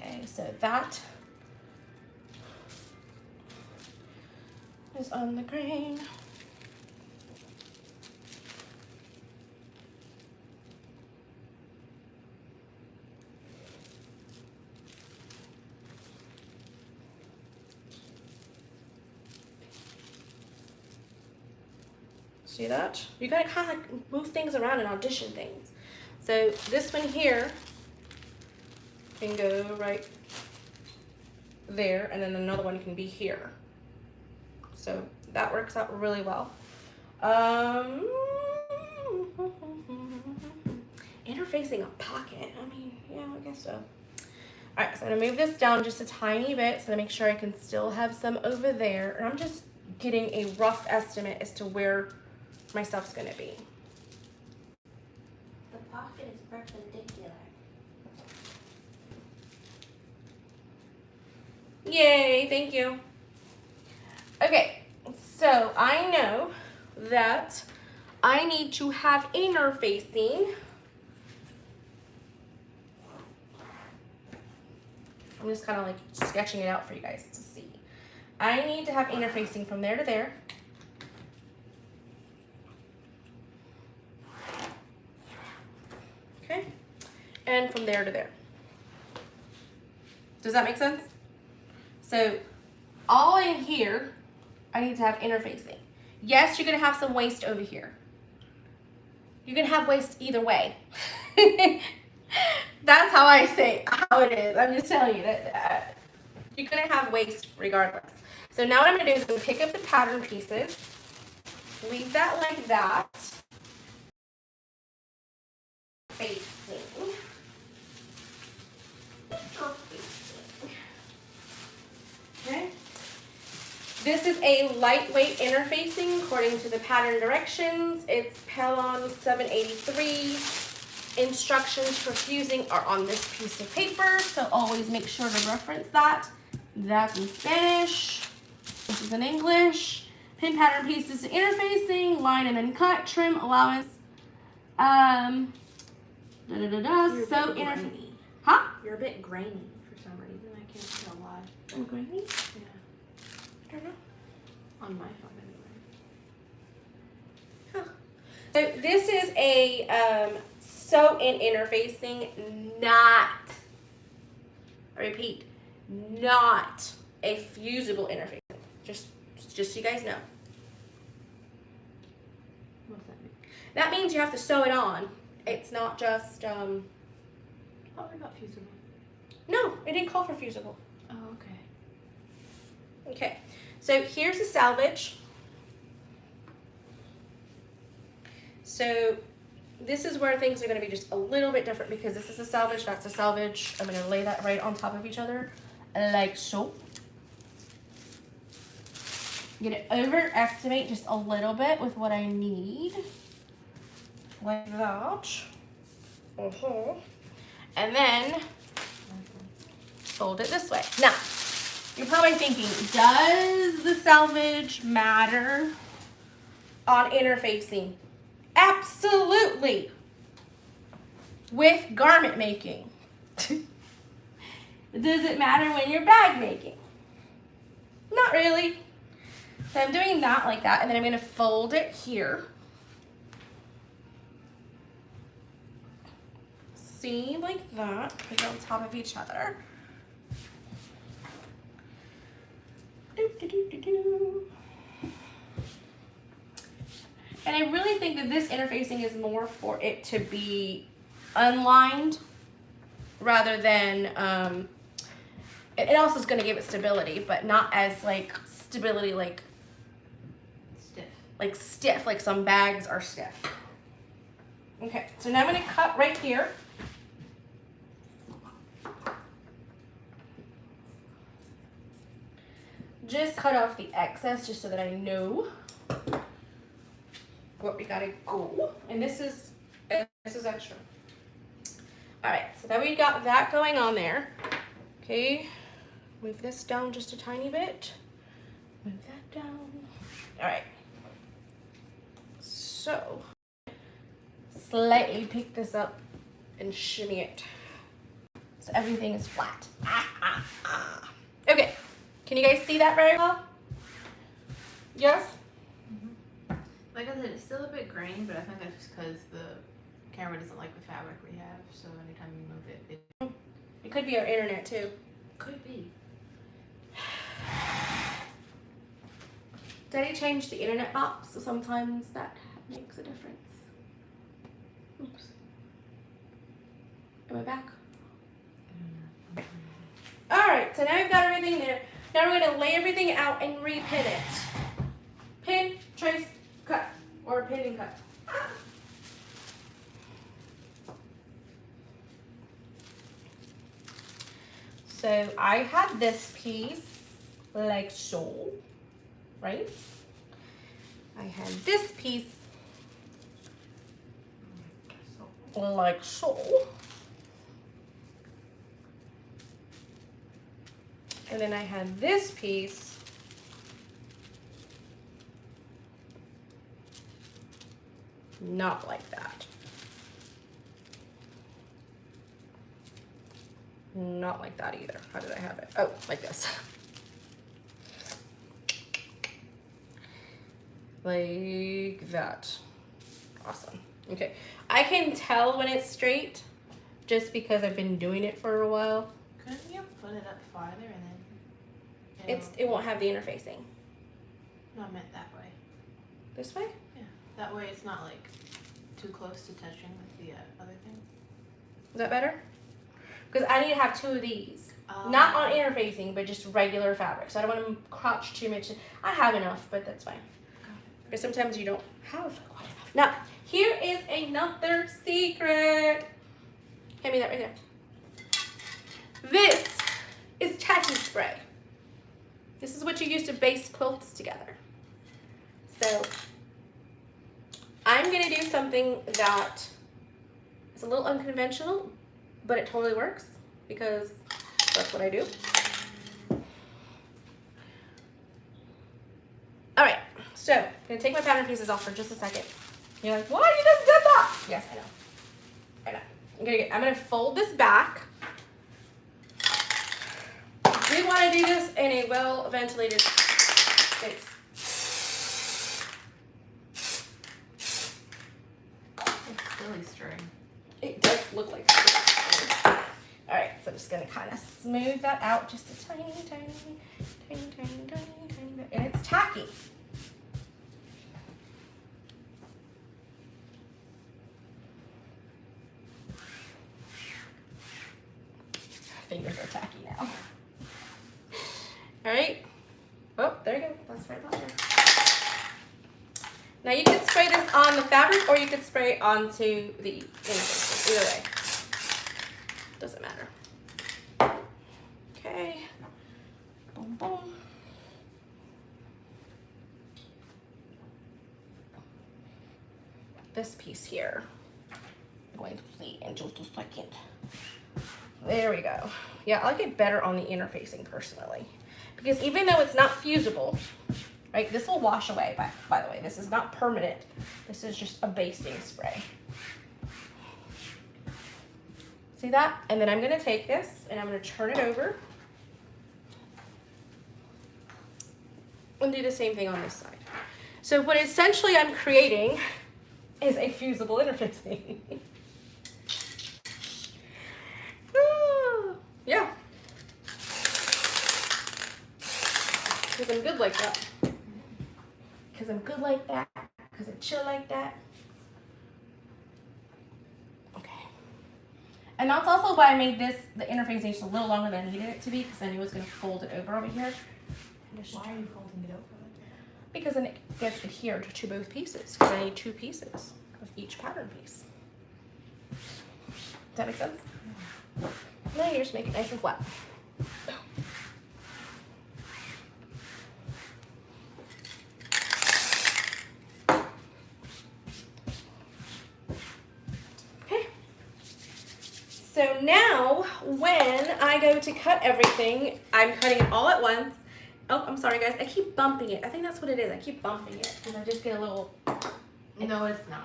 Okay, so that is on the grain. See that? You gotta kind of like move things around and audition things. So this one here can go right there, and then another one can be here. So that works out really well. Interfacing a pocket. I mean, yeah, I guess so. All right, so I'm gonna move this down just a tiny bit so to make sure I can still have some over there. And I'm just getting a rough estimate as to where my stuff's gonna be. The pocket is perpendicular. Yay, thank you. Okay, so I know that I need to have interfacing. I'm just kind of like sketching it out for you guys to see. I need to have interfacing from there to there. Okay, and from there to there. Does that make sense? So all in here, I need to have interfacing. Yes, you're gonna have some waste over here. You're gonna have waste either way. That's how I say how it is. I'm just telling you that you're gonna have waste regardless. So now what I'm gonna do is I'm gonna pick up the pattern pieces, leave that like that, facing. Okay. This is a lightweight interfacing according to the pattern directions. It's Pelon 783. Instructions for fusing are on this piece of paper, so always make sure to reference that. That's in Spanish. This is in English. Pin pattern pieces to interfacing, line and then cut, trim allowance. So interfacing. Huh? You're a bit grainy for some reason. I can't tell why. I'm grainy? Yeah. I don't know. On my phone anyway. Huh. So this is a sew-in interfacing, not, I repeat, not a fusible interfacing. Just so you guys know. What's that mean? That means you have to sew it on. It's not just, Oh, we got fusible. no, it didn't call for fusible. Oh, okay. Okay, so here's the salvage. So this is where things are going to be just a little bit different because this is a salvage, that's a salvage. I'm going to lay that right on top of each other like so. I'm going to overestimate just a little bit with what I need. Like that. And then fold it this way. Now, you're probably thinking, does the salvage matter on interfacing? Absolutely. With garment making. Does it matter when you're bag making? Not really. So I'm doing that like that, and then I'm going to fold it here. See, like that. Put it on top of each other. And I really think that this interfacing is more for it to be unlined rather than, it also is going to give it stability, but not as like stability like stiff, like some bags are stiff. Okay, so now I'm going to cut right here. Just cut off the excess just so that I know what we gotta go. And this is extra. All right, so then we got that going on there. Okay, move this down just a tiny bit. Move that down. All right. So, slightly pick this up and shimmy it. So everything is flat. Okay. Can you guys see that very well? Yes? Mm-hmm. Like I said, it's still a bit grainy, but I think that's just because the camera doesn't like the fabric we have, so anytime you move it, It could be our internet too. could be. Daddy changed the internet box, so sometimes that makes a difference. Oops. Am I back? Alright, so now we've got everything there. Now we're going to lay everything out and repin it. Pin, trace, cut. Or pin and cut. So I had this piece like so, right? I had this piece like so. And then I had this piece. Not like that. Not like that either. How did I have it? Oh, like this. Like that. Awesome. Okay. I can tell when it's straight just because I've been doing it for a while. Couldn't you put it up farther and then It won't have the interfacing. No, I meant that way. This way? Yeah. That way it's not like too close to touching with the other thing. Is that better? Because I need to have two of these. Not on interfacing, but just regular fabric. So I don't want to crotch too much. I have enough, but that's fine. Because sometimes you don't have quite enough. Now, here is another secret. Hand me that right there. This is tacky spray. This is what you use to baste quilts together. So, I'm going to do something that is a little unconventional, but it totally works because that's what I do. All right, so I'm gonna take my pattern pieces off for just a second. You're like, why you just did that? Yes, I know. I know. I'm gonna fold this back. We want to do this in a well-ventilated space. It's silly string. It does look like string. All right, so I'm just gonna kind of smooth that out just a tiny bit, and it's tacky. Fingers are tacky now. All right. Oh, there you go. That's right on there. Now you can spray this on the fabric, or you could spray it onto the interface. Either way, doesn't matter. Okay. Boom, boom. This piece here. I'm going to see in just a second. There we go. Yeah, I like it better on the interfacing personally. Because even though it's not fusible, right, this will wash away, by the way. This is not permanent. This is just a basting spray. See that? And then I'm going to take this and I'm going to turn it over. And do the same thing on this side. So what essentially I'm creating is a fusible interfacing. Yeah. Because I'm good like that. Because I'm good like that. Because I'm chill like that. Okay. And that's also why I made this, the interfacing, just a little longer than I needed it to be, because I knew I was going to fold it over here. Why are you folding it over? Because then it gets adhered to both pieces. Because I need two pieces of each pattern piece. Does that make sense? Yeah. Now you just make it nice and flat. Okay. So now, when I go to cut everything, I'm cutting it all at once. Oh, I'm sorry guys, I keep bumping it. I think that's what it is. I keep bumping it because I just get a little... No, it's not.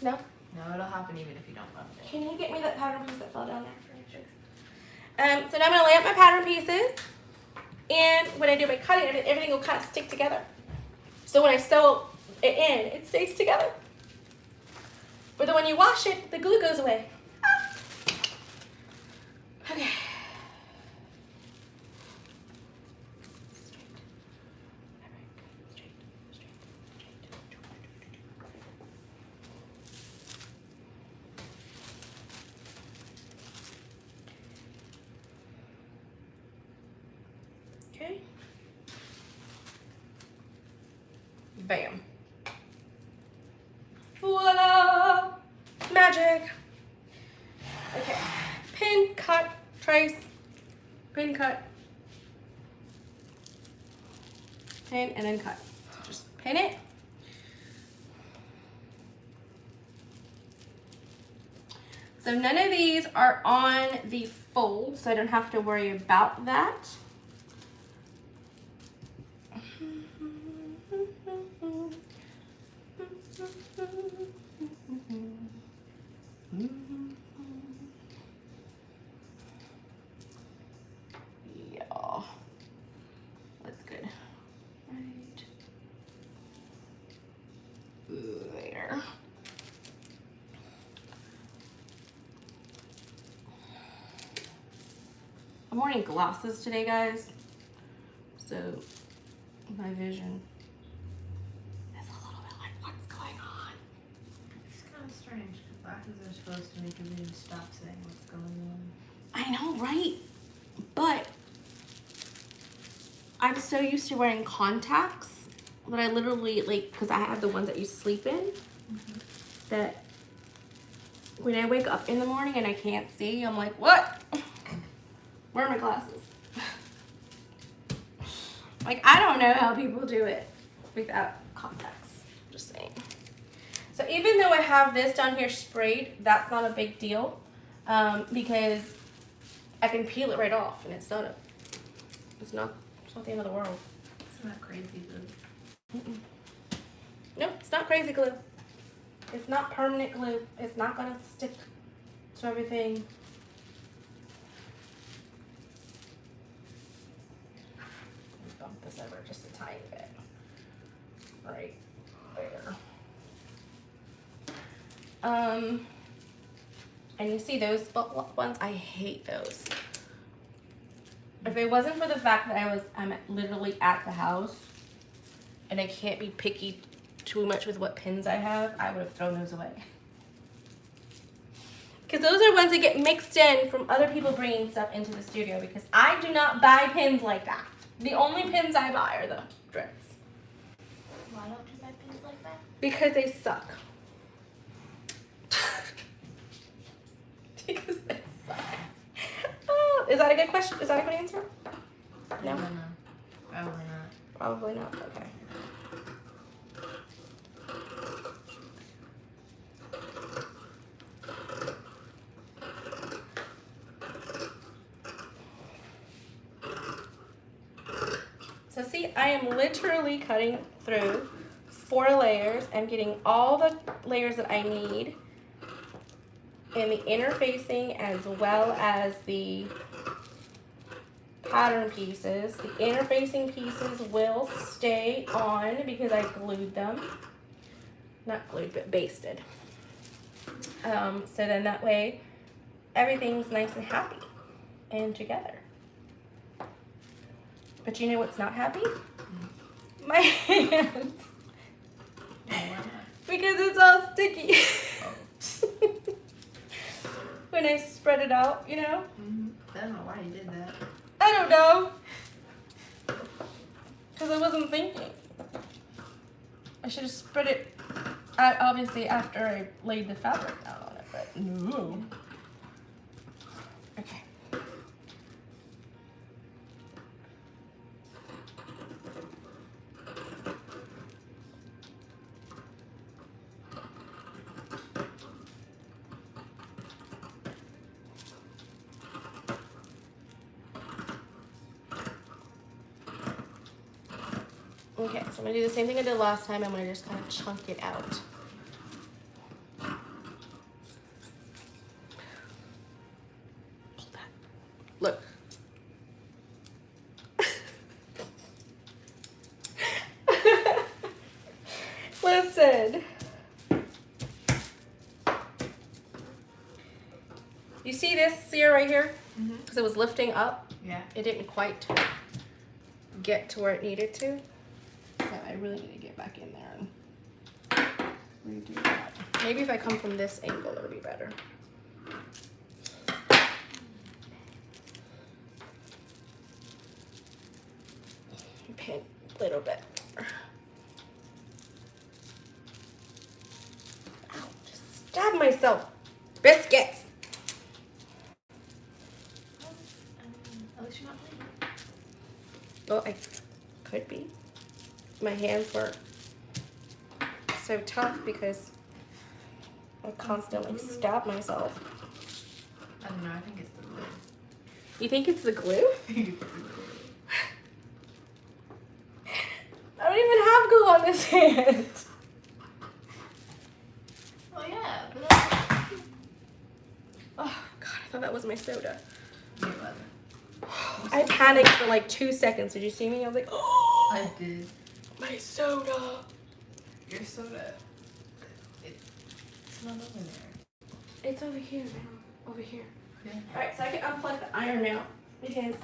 No? No, it'll happen even if you don't bump it. Can you get me that pattern piece that fell down there for me, please? So now I'm going to lay out my pattern pieces. And when I do my cutting, everything will kind of stick together. So when I sew it in, it stays together. But then when you wash it, the glue goes away. Ah. Okay. Okay. Bam. Voila! Magic! Okay. Pin, cut, trace, pin, cut, pin, and then cut. So just pin it. So none of these are on the fold, so I don't have to worry about that. good. Right. There. I'm wearing glasses today, guys. So my vision is a little bit like, what's going on? It's kind of strange because glasses are supposed to make everything stop saying what's going on. I know, right? But I'm so used to wearing contacts that I literally, like, because I have the ones that you sleep in, that when I wake up in the morning and I can't see, I'm like, what? Where are my glasses? Like, I don't know how people do it without contacts. Just saying. So even though I have this down here sprayed, that's not a big deal because I can peel it right off, and it's not the end of the world. It's not crazy glue. Nope, it's not crazy glue. It's not permanent glue. It's not gonna stick to everything. Bump this over just a tiny bit. Right there. And you see those ones? I hate those. If it wasn't for the fact that I'm literally at the house and I can't be picky too much with what pins I have, I would have thrown those away. Because those are ones that get mixed in from other people bringing stuff into the studio, because I do not buy pins like that. The only pins I buy are the drips. Why don't you buy pins like that? Because they suck. Because they suck. Oh, is that a good question? Is that a good answer? No? I don't know. Probably not. Probably not. Okay. So see, I am literally cutting through 4 layers. I'm getting all the layers that I need in the interfacing as well as the pattern pieces. The interfacing pieces will stay on because I glued them. Not glued, but basted. So then that way everything's nice and happy and together. But you know what's not happy? My hands. Because it's all sticky. When I spread it out, you know? I don't know why you did that. I don't know. Because I wasn't thinking. I should have spread it, obviously, after I laid the fabric down on it, but no. Okay. Okay, so I'm gonna do the same thing I did last time. I'm gonna just kind of chunk it out. Look. Listen. You see this sear right here? Because it was lifting up. Yeah. It didn't quite get to where it needed to. So I really need to get back in there and redo that. Maybe if I come from this angle, it'll be better. Pin a little bit. Ow, just stabbed myself. Biscuits. At least you're not bleeding. Well, I could be. My hands were so tough because I constantly stab myself. I don't know, I think it's the glue. You think it's the glue? I don't even have glue on this hand. Well, yeah, but Oh, God, I thought that was my soda. it wasn't. I panicked for like 2 seconds. Did you see me? I was like, oh, I did. my soda. Your soda. It's not over there. It's over here now. Over here. Okay. All right, so I can unplug the iron now because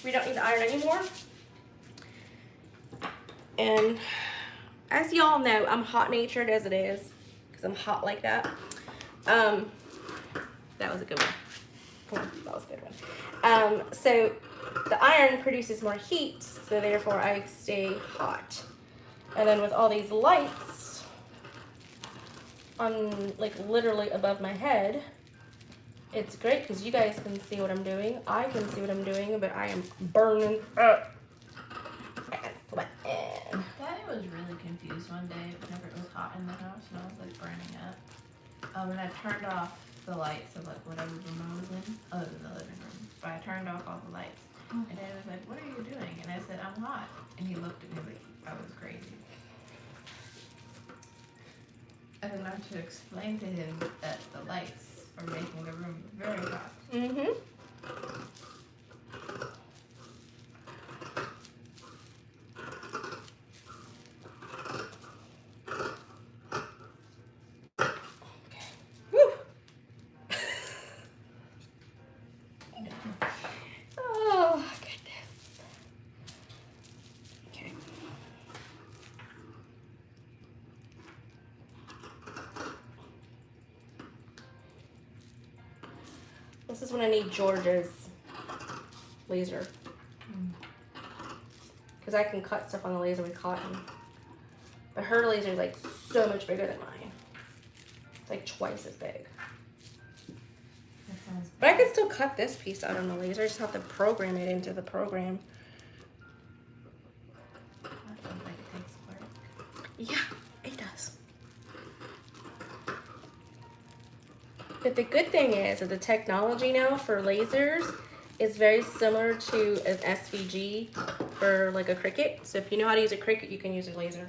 we don't need the iron anymore. And as y'all know, I'm hot-natured as it is because I'm hot like that. That was a good one. That was a good one. So the iron produces more heat, so therefore I stay hot. And then with all these lights on, like, literally above my head, it's great because you guys can see what I'm doing. I can see what I'm doing, but I am burning up and sweating. Daddy was really confused one day whenever it was hot in the house and I was like burning up. And I turned off the lights of like whatever room I was in, other than the living room. But I turned off all the lights. And Daddy was like, "What are you doing?" And I said, "I'm hot." And he looked at me like I was crazy. And then I had to explain to him that the lights are making the room very hot. Mm-hmm. Oh, goodness. Okay. This is when I need George's laser. Because I can cut stuff on the laser with cotton. But her laser is like so much bigger than mine. It's like twice as big. But I can still cut this piece out on the laser. I just have to program it into the program. That sounds like it takes work. Yeah, it does. But the good thing is that the technology now for lasers is very similar to an SVG for like a Cricut. So if you know how to use a Cricut, you can use a laser.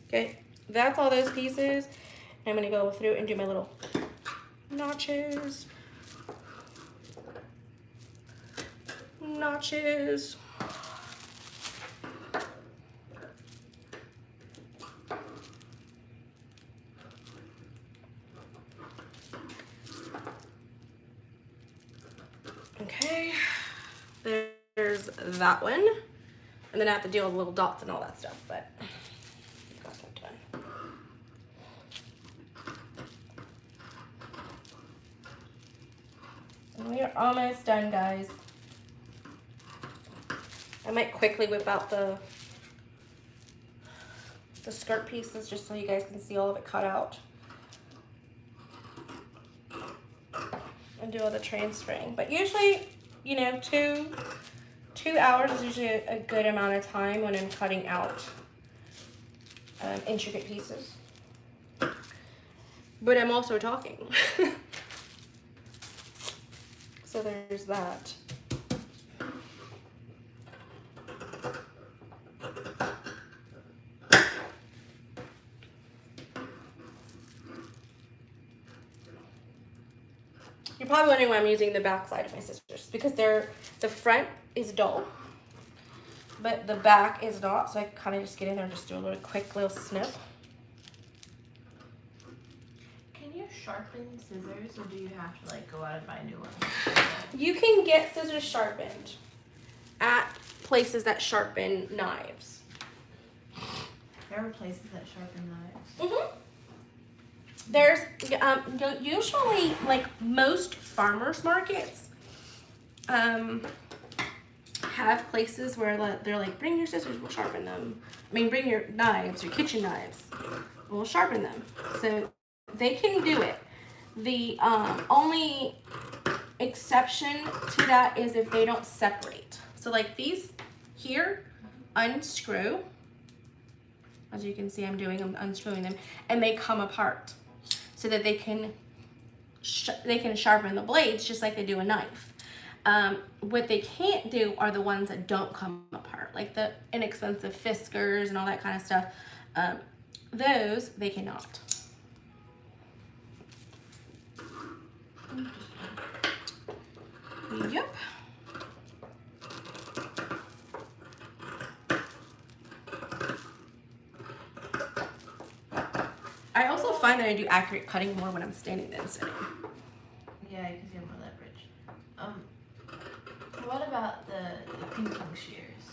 Okay, that's all those pieces. I'm gonna go through and do my little notches. Notches. Okay, there's that one. And then I have to deal with little dots and all that stuff, but got that done. And we are almost done, guys. I might quickly whip out the skirt pieces just so you guys can see all of it cut out. And do all the transferring. But usually, you know, two hours is usually a good amount of time when I'm cutting out intricate pieces. But I'm also talking. So there's that. You're probably wondering why I'm using the back side of my scissors, because the front is dull, but the back is not, so I kind of just get in there and just do a little quick little snip. Can you sharpen scissors, or do you have to like go out and buy new ones? You can get scissors sharpened at places that sharpen knives. There are places that sharpen knives. Mm-hmm. There's usually, like, most farmers markets have places where they're like, bring your scissors, we'll sharpen them. I mean, bring your knives, your kitchen knives, we'll sharpen them. So they can do it. The only exception to that is if they don't separate. So like these here, unscrew. As you can see, I'm unscrewing them, and they come apart so that they can sharpen the blades just like they do a knife. What they can't do are the ones that don't come apart, like the inexpensive Fiskars and all that kind of stuff. Those they cannot. Yep. I also find that I do accurate cutting more when I'm standing than sitting. Yeah, because you have more leverage. What about the pinking shears?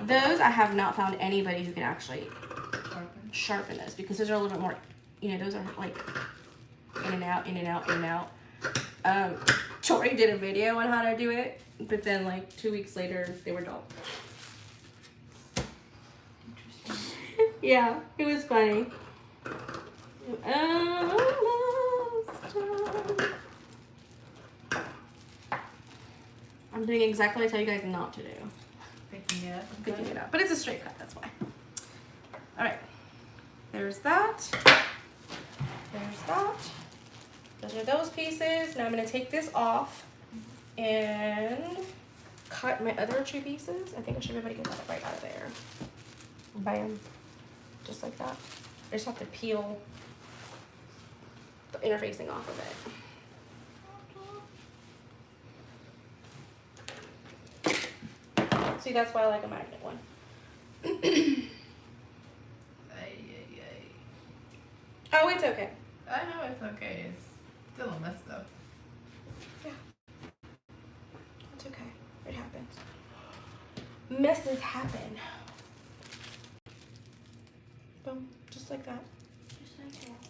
Those I have not found anybody who can actually Sharpen? sharpen those, because those are a little bit more, you know, those are like in and out, in and out, in and out. Tori did a video on how to do it, but then like 2 weeks later they were dull. Interesting. Yeah, it was funny. I'm doing exactly what I tell you guys not to do. Picking it up. Picking it up. But it's a straight cut, that's why. Alright. There's that. There's that. Those are those pieces. Now I'm going to take this off and cut my other 2 pieces. I think I should be able to get that right out of there. Bam. Just like that. I just have to peel the interfacing off of it. See, that's why I like a magnet one. Oh, it's okay. I know it's okay. It's still a messed up. Yeah. It's okay. It happens. Messes happen. Boom. Just like that. Just like that.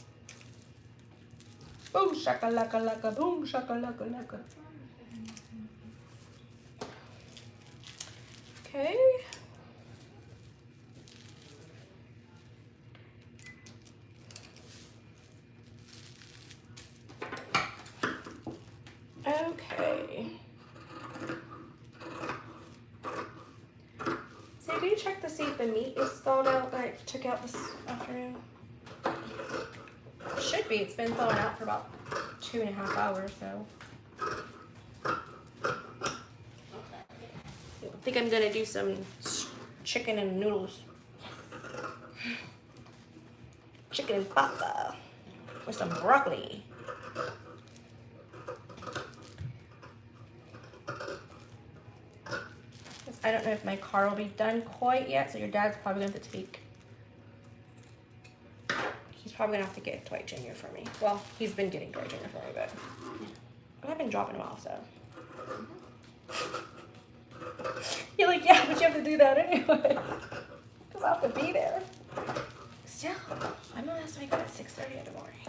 Boom, shakalaka laka, boom, shakalaka laka. Okay. Okay. So do you check to see if the meat is thawed out that I took out this afternoon? Should be. It's been thawing out for about 2.5 hours, so. I think I'm gonna do some chicken and noodles. Chicken and pasta with some broccoli. I don't know if my car will be done quite yet, so your dad's probably going to have to take. He's probably going to have to get Dwight Jr. for me. Well, he's been getting Dwight Jr. for me, but I've been dropping him off, so. You're like, yeah, but you have to do that anyway. Because I have to be there. Still, I'm going to have to wake up at 6:30 in the morning.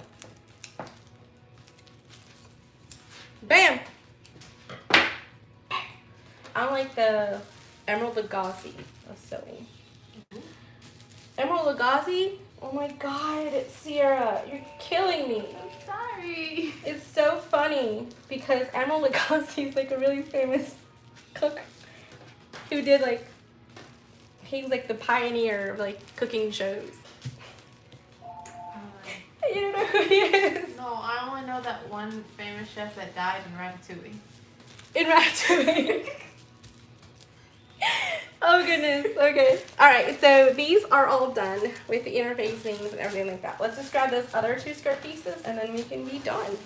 Bam! I like the Emerald Lagasse of sewing. Emerald Lagasse? Oh my god, Sierra, you're killing me. I'm sorry. It's so funny because Emerald Lagasse is like a really famous cook who did like, he's like the pioneer of like cooking shows. You don't know who he is? No, I only know that one famous chef that died in Ratatouille. In Ratatouille. Oh goodness. Okay. All right. So these are all done with the interfacings and everything like that. Let's just grab those other 2 skirt pieces and then we can be done.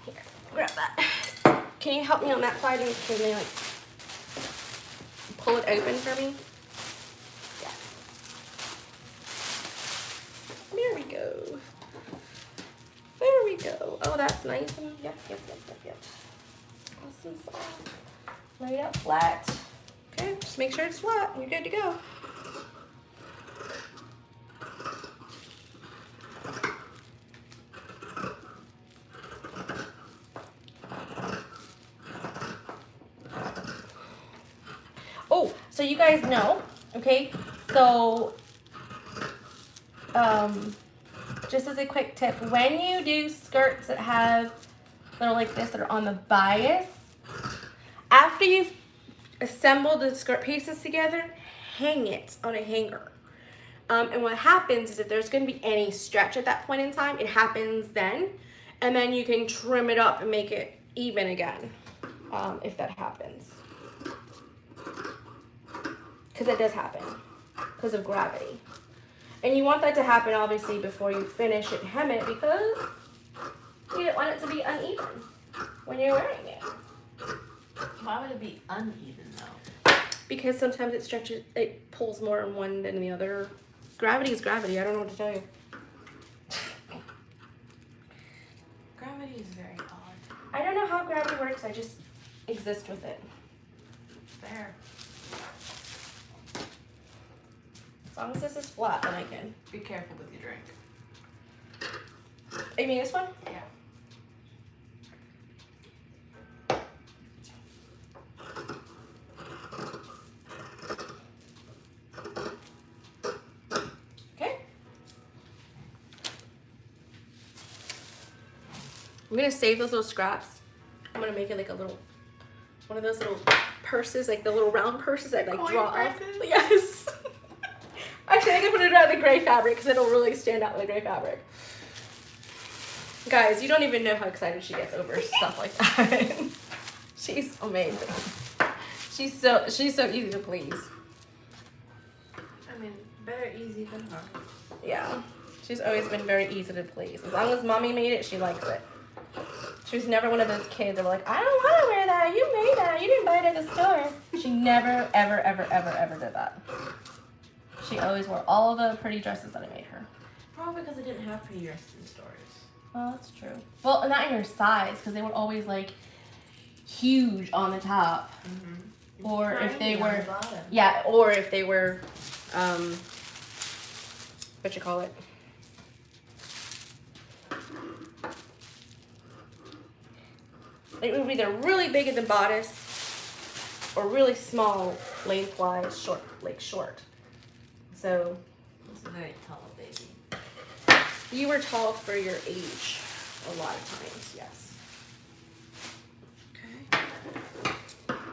Here, grab that. Can you help me on that side and can you like pull it open for me? Yeah. There we go. There we go. Oh, that's nice. And yep. Awesome soft. Lay it out flat. Okay, just make sure it's flat and you're good to go. Oh, so you guys know, okay? So, just as a quick tip, when you do skirts that are like this, that are on the bias, after you've assembled the skirt pieces together, hang it on a hanger. And what happens is if there's going to be any stretch at that point in time, it happens then. And then you can trim it up and make it even again, if that happens. Because it does happen, because of gravity. And you want that to happen obviously before you finish and hem it because you don't want it to be uneven when you're wearing it. Why would it be uneven though? Because sometimes it stretches, it pulls more in one than the other. Gravity is gravity. I don't know what to tell you. Gravity is very odd. I don't know how gravity works. I just exist with it. Fair. As long as this is flat, then I can. Be careful with your drink. You mean this one? Yeah. Okay. I'm gonna save those little scraps. I'm gonna make it like a little, one of those little purses, like the little round purses that like Coin draw up. purses? Yes. Actually, I can put it on the gray fabric because it'll really stand out in the gray fabric. Guys, you don't even know how excited she gets over stuff like that. She's amazing. She's so easy to please. I mean, better easy than hard. Yeah. She's always been very easy to please. As long as mommy made it, she likes it. She was never one of those kids that were like, I don't want to wear that. You made that. You didn't buy it at the store. She never, ever, ever, ever, ever did that. She always wore all the pretty dresses that I made her. Probably because I didn't have pretty dresses in stores. Oh, that's true. Well, not in your size, because they were always like huge on the top. Mm-hmm. Or if they Tiny on were, the bottom. yeah, or if they were, what you call it? It would be either really big at the bodice or really small lengthwise, short. So It's a very tall baby. you were tall for your age a lot of times, yes. Okay.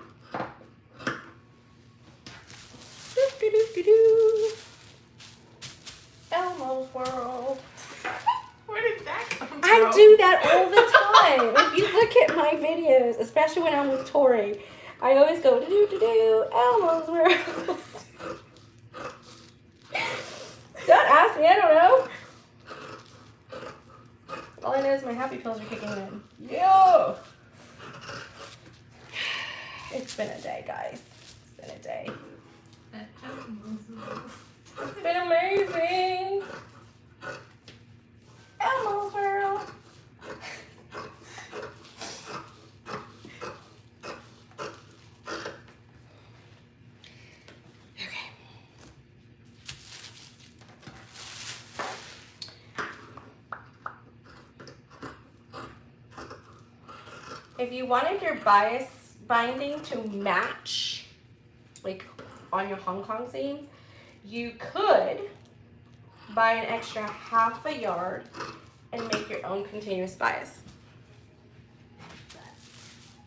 Do-do-do-do-do. Elmo's World. Where did that come from? I do that all the time. If you look at my videos, especially when I'm with Tori, I always go do Elmo's World. Don't ask me, I don't know. All I know is my happy pills are kicking in. Yo! It's been a day, guys. It's been a day. It's been amazing. Elmo's World. Okay. If you wanted your bias binding to match, like on your Hong Kong seams, you could buy an extra half a yard and make your own continuous bias.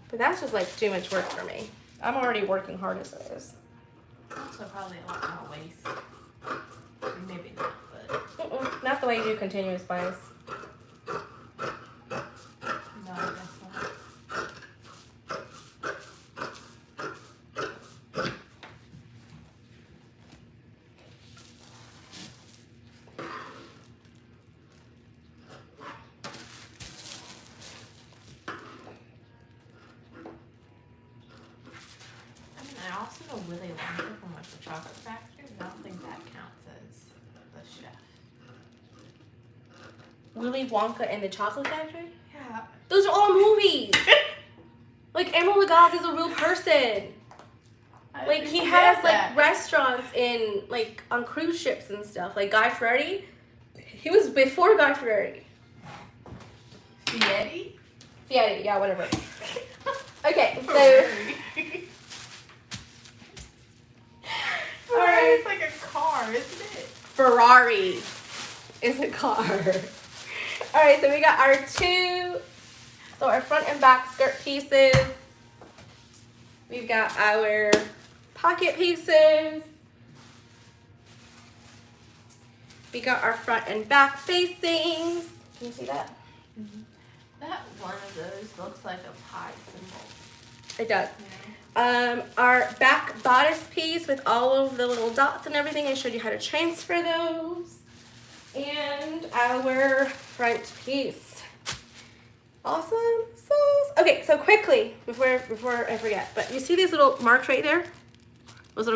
But that's just like too much work for me. I'm already working hard as it is. Also probably a lot more waste. Maybe not, but Not the way you do continuous bias. no, I guess not. I mean, I also know Willy Wonka from like the Chocolate Factory, but I don't think that counts as the chef. Willy Wonka and the Chocolate Factory? Yeah. Those are all movies. Like Emerald Lagasse is a real person. Like he has like restaurants in like on cruise ships and stuff. Like Guy Fieri, he was before Guy Fieri. Fieri? Fieri, yeah, whatever. Okay, so Ferrari is like a car, isn't it? Ferrari is a car. All right, so we got our our front and back skirt pieces. We've got our pocket pieces. We got our front and back facings. Can you see that? Mm-hmm. That one of those looks like a pie symbol. It does. Our back bodice piece with all of the little dots and everything. I showed you how to transfer those. And our front piece. Awesome sauce. Okay, so quickly, before I forget, but you see these little marks right there? Those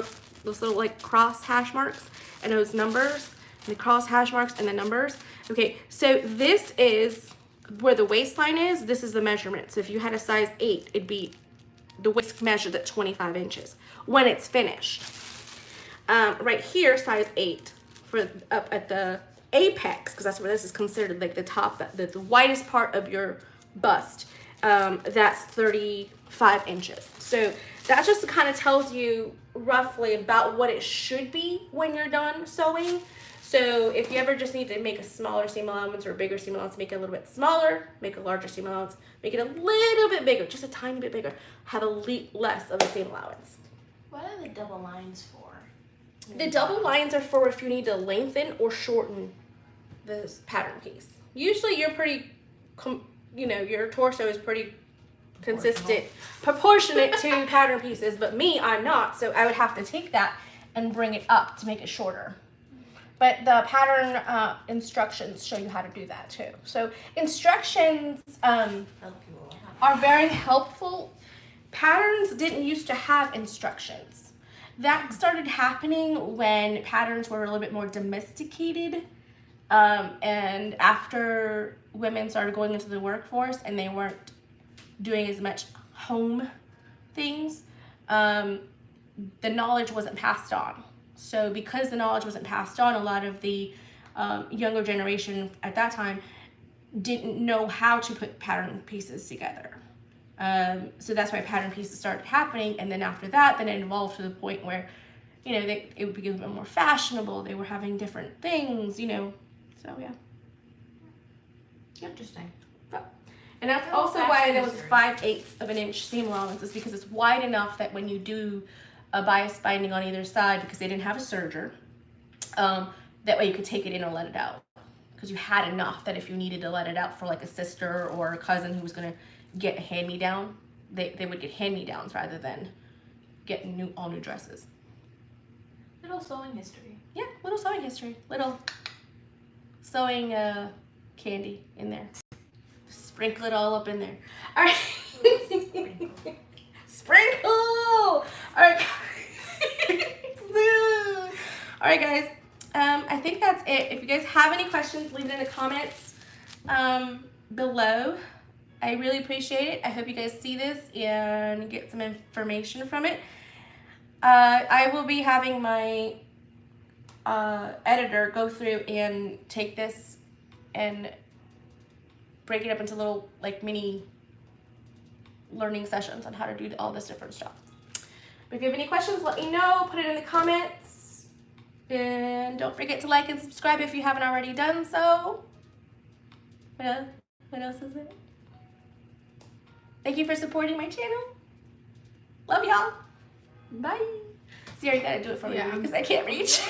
little like cross hash marks and those numbers, and the cross hash marks and the numbers. Okay, so this is where the waistline is. This is the measurement. So if you had a size 8, it'd be the waist measured at 25 inches when it's finished. Right here, size 8 for up at the apex, because that's where this is considered like the top, the widest part of your bust. That's 35 inches. So that just kind of tells you roughly about what it should be when you're done sewing. So if you ever just need to make a smaller seam allowance or a bigger seam allowance, make it a little bit smaller, make a larger seam allowance, make it a little bit bigger, just a tiny bit bigger, have less of a seam allowance. What are the double lines for? The double lines are for if you need to lengthen or shorten this pattern piece. Usually you're pretty, your torso is pretty consistent, proportionate to pattern pieces, but me, I'm not, so I would have to take that and bring it up to make it shorter. But the pattern instructions show you how to do that too. So instructions are very helpful. Patterns didn't used to have instructions. That started happening when patterns were a little bit more domesticated, and after women started going into the workforce and they weren't doing as much home things, the knowledge wasn't passed on. So because the knowledge wasn't passed on, a lot of the younger generation at that time didn't know how to put pattern pieces together. So that's why pattern pieces started happening, and then after that, then it evolved to the point where, it would be a bit more fashionable. They were having different things, So yeah. Interesting. And that's also why there was 5/8 of an inch seam allowance, is because it's wide enough that when you do a bias binding on either side, because they didn't have a serger, that way you could take it in or let it out. Because you had enough that if you needed to let it out for like a sister or a cousin who was going to get a hand-me-down, they would get hand-me-downs rather than get all new dresses. Little sewing history. Yeah, little sewing history. Little sewing candy in there. Sprinkle it all up in there. All right. Sprinkle! All right. All right, guys. I think that's it. If you guys have any questions, leave it in the comments below. I really appreciate it. I hope you guys see this and get some information from it. I will be having my editor go through and take this and break it up into little like mini learning sessions on how to do all this different stuff. But if you have any questions, let me know. Put it in the comments. And don't forget to like and subscribe if you haven't already done so. What else is it? Thank you for supporting my channel. Love y'all. Bye. See, I gotta do it for me because I can't reach.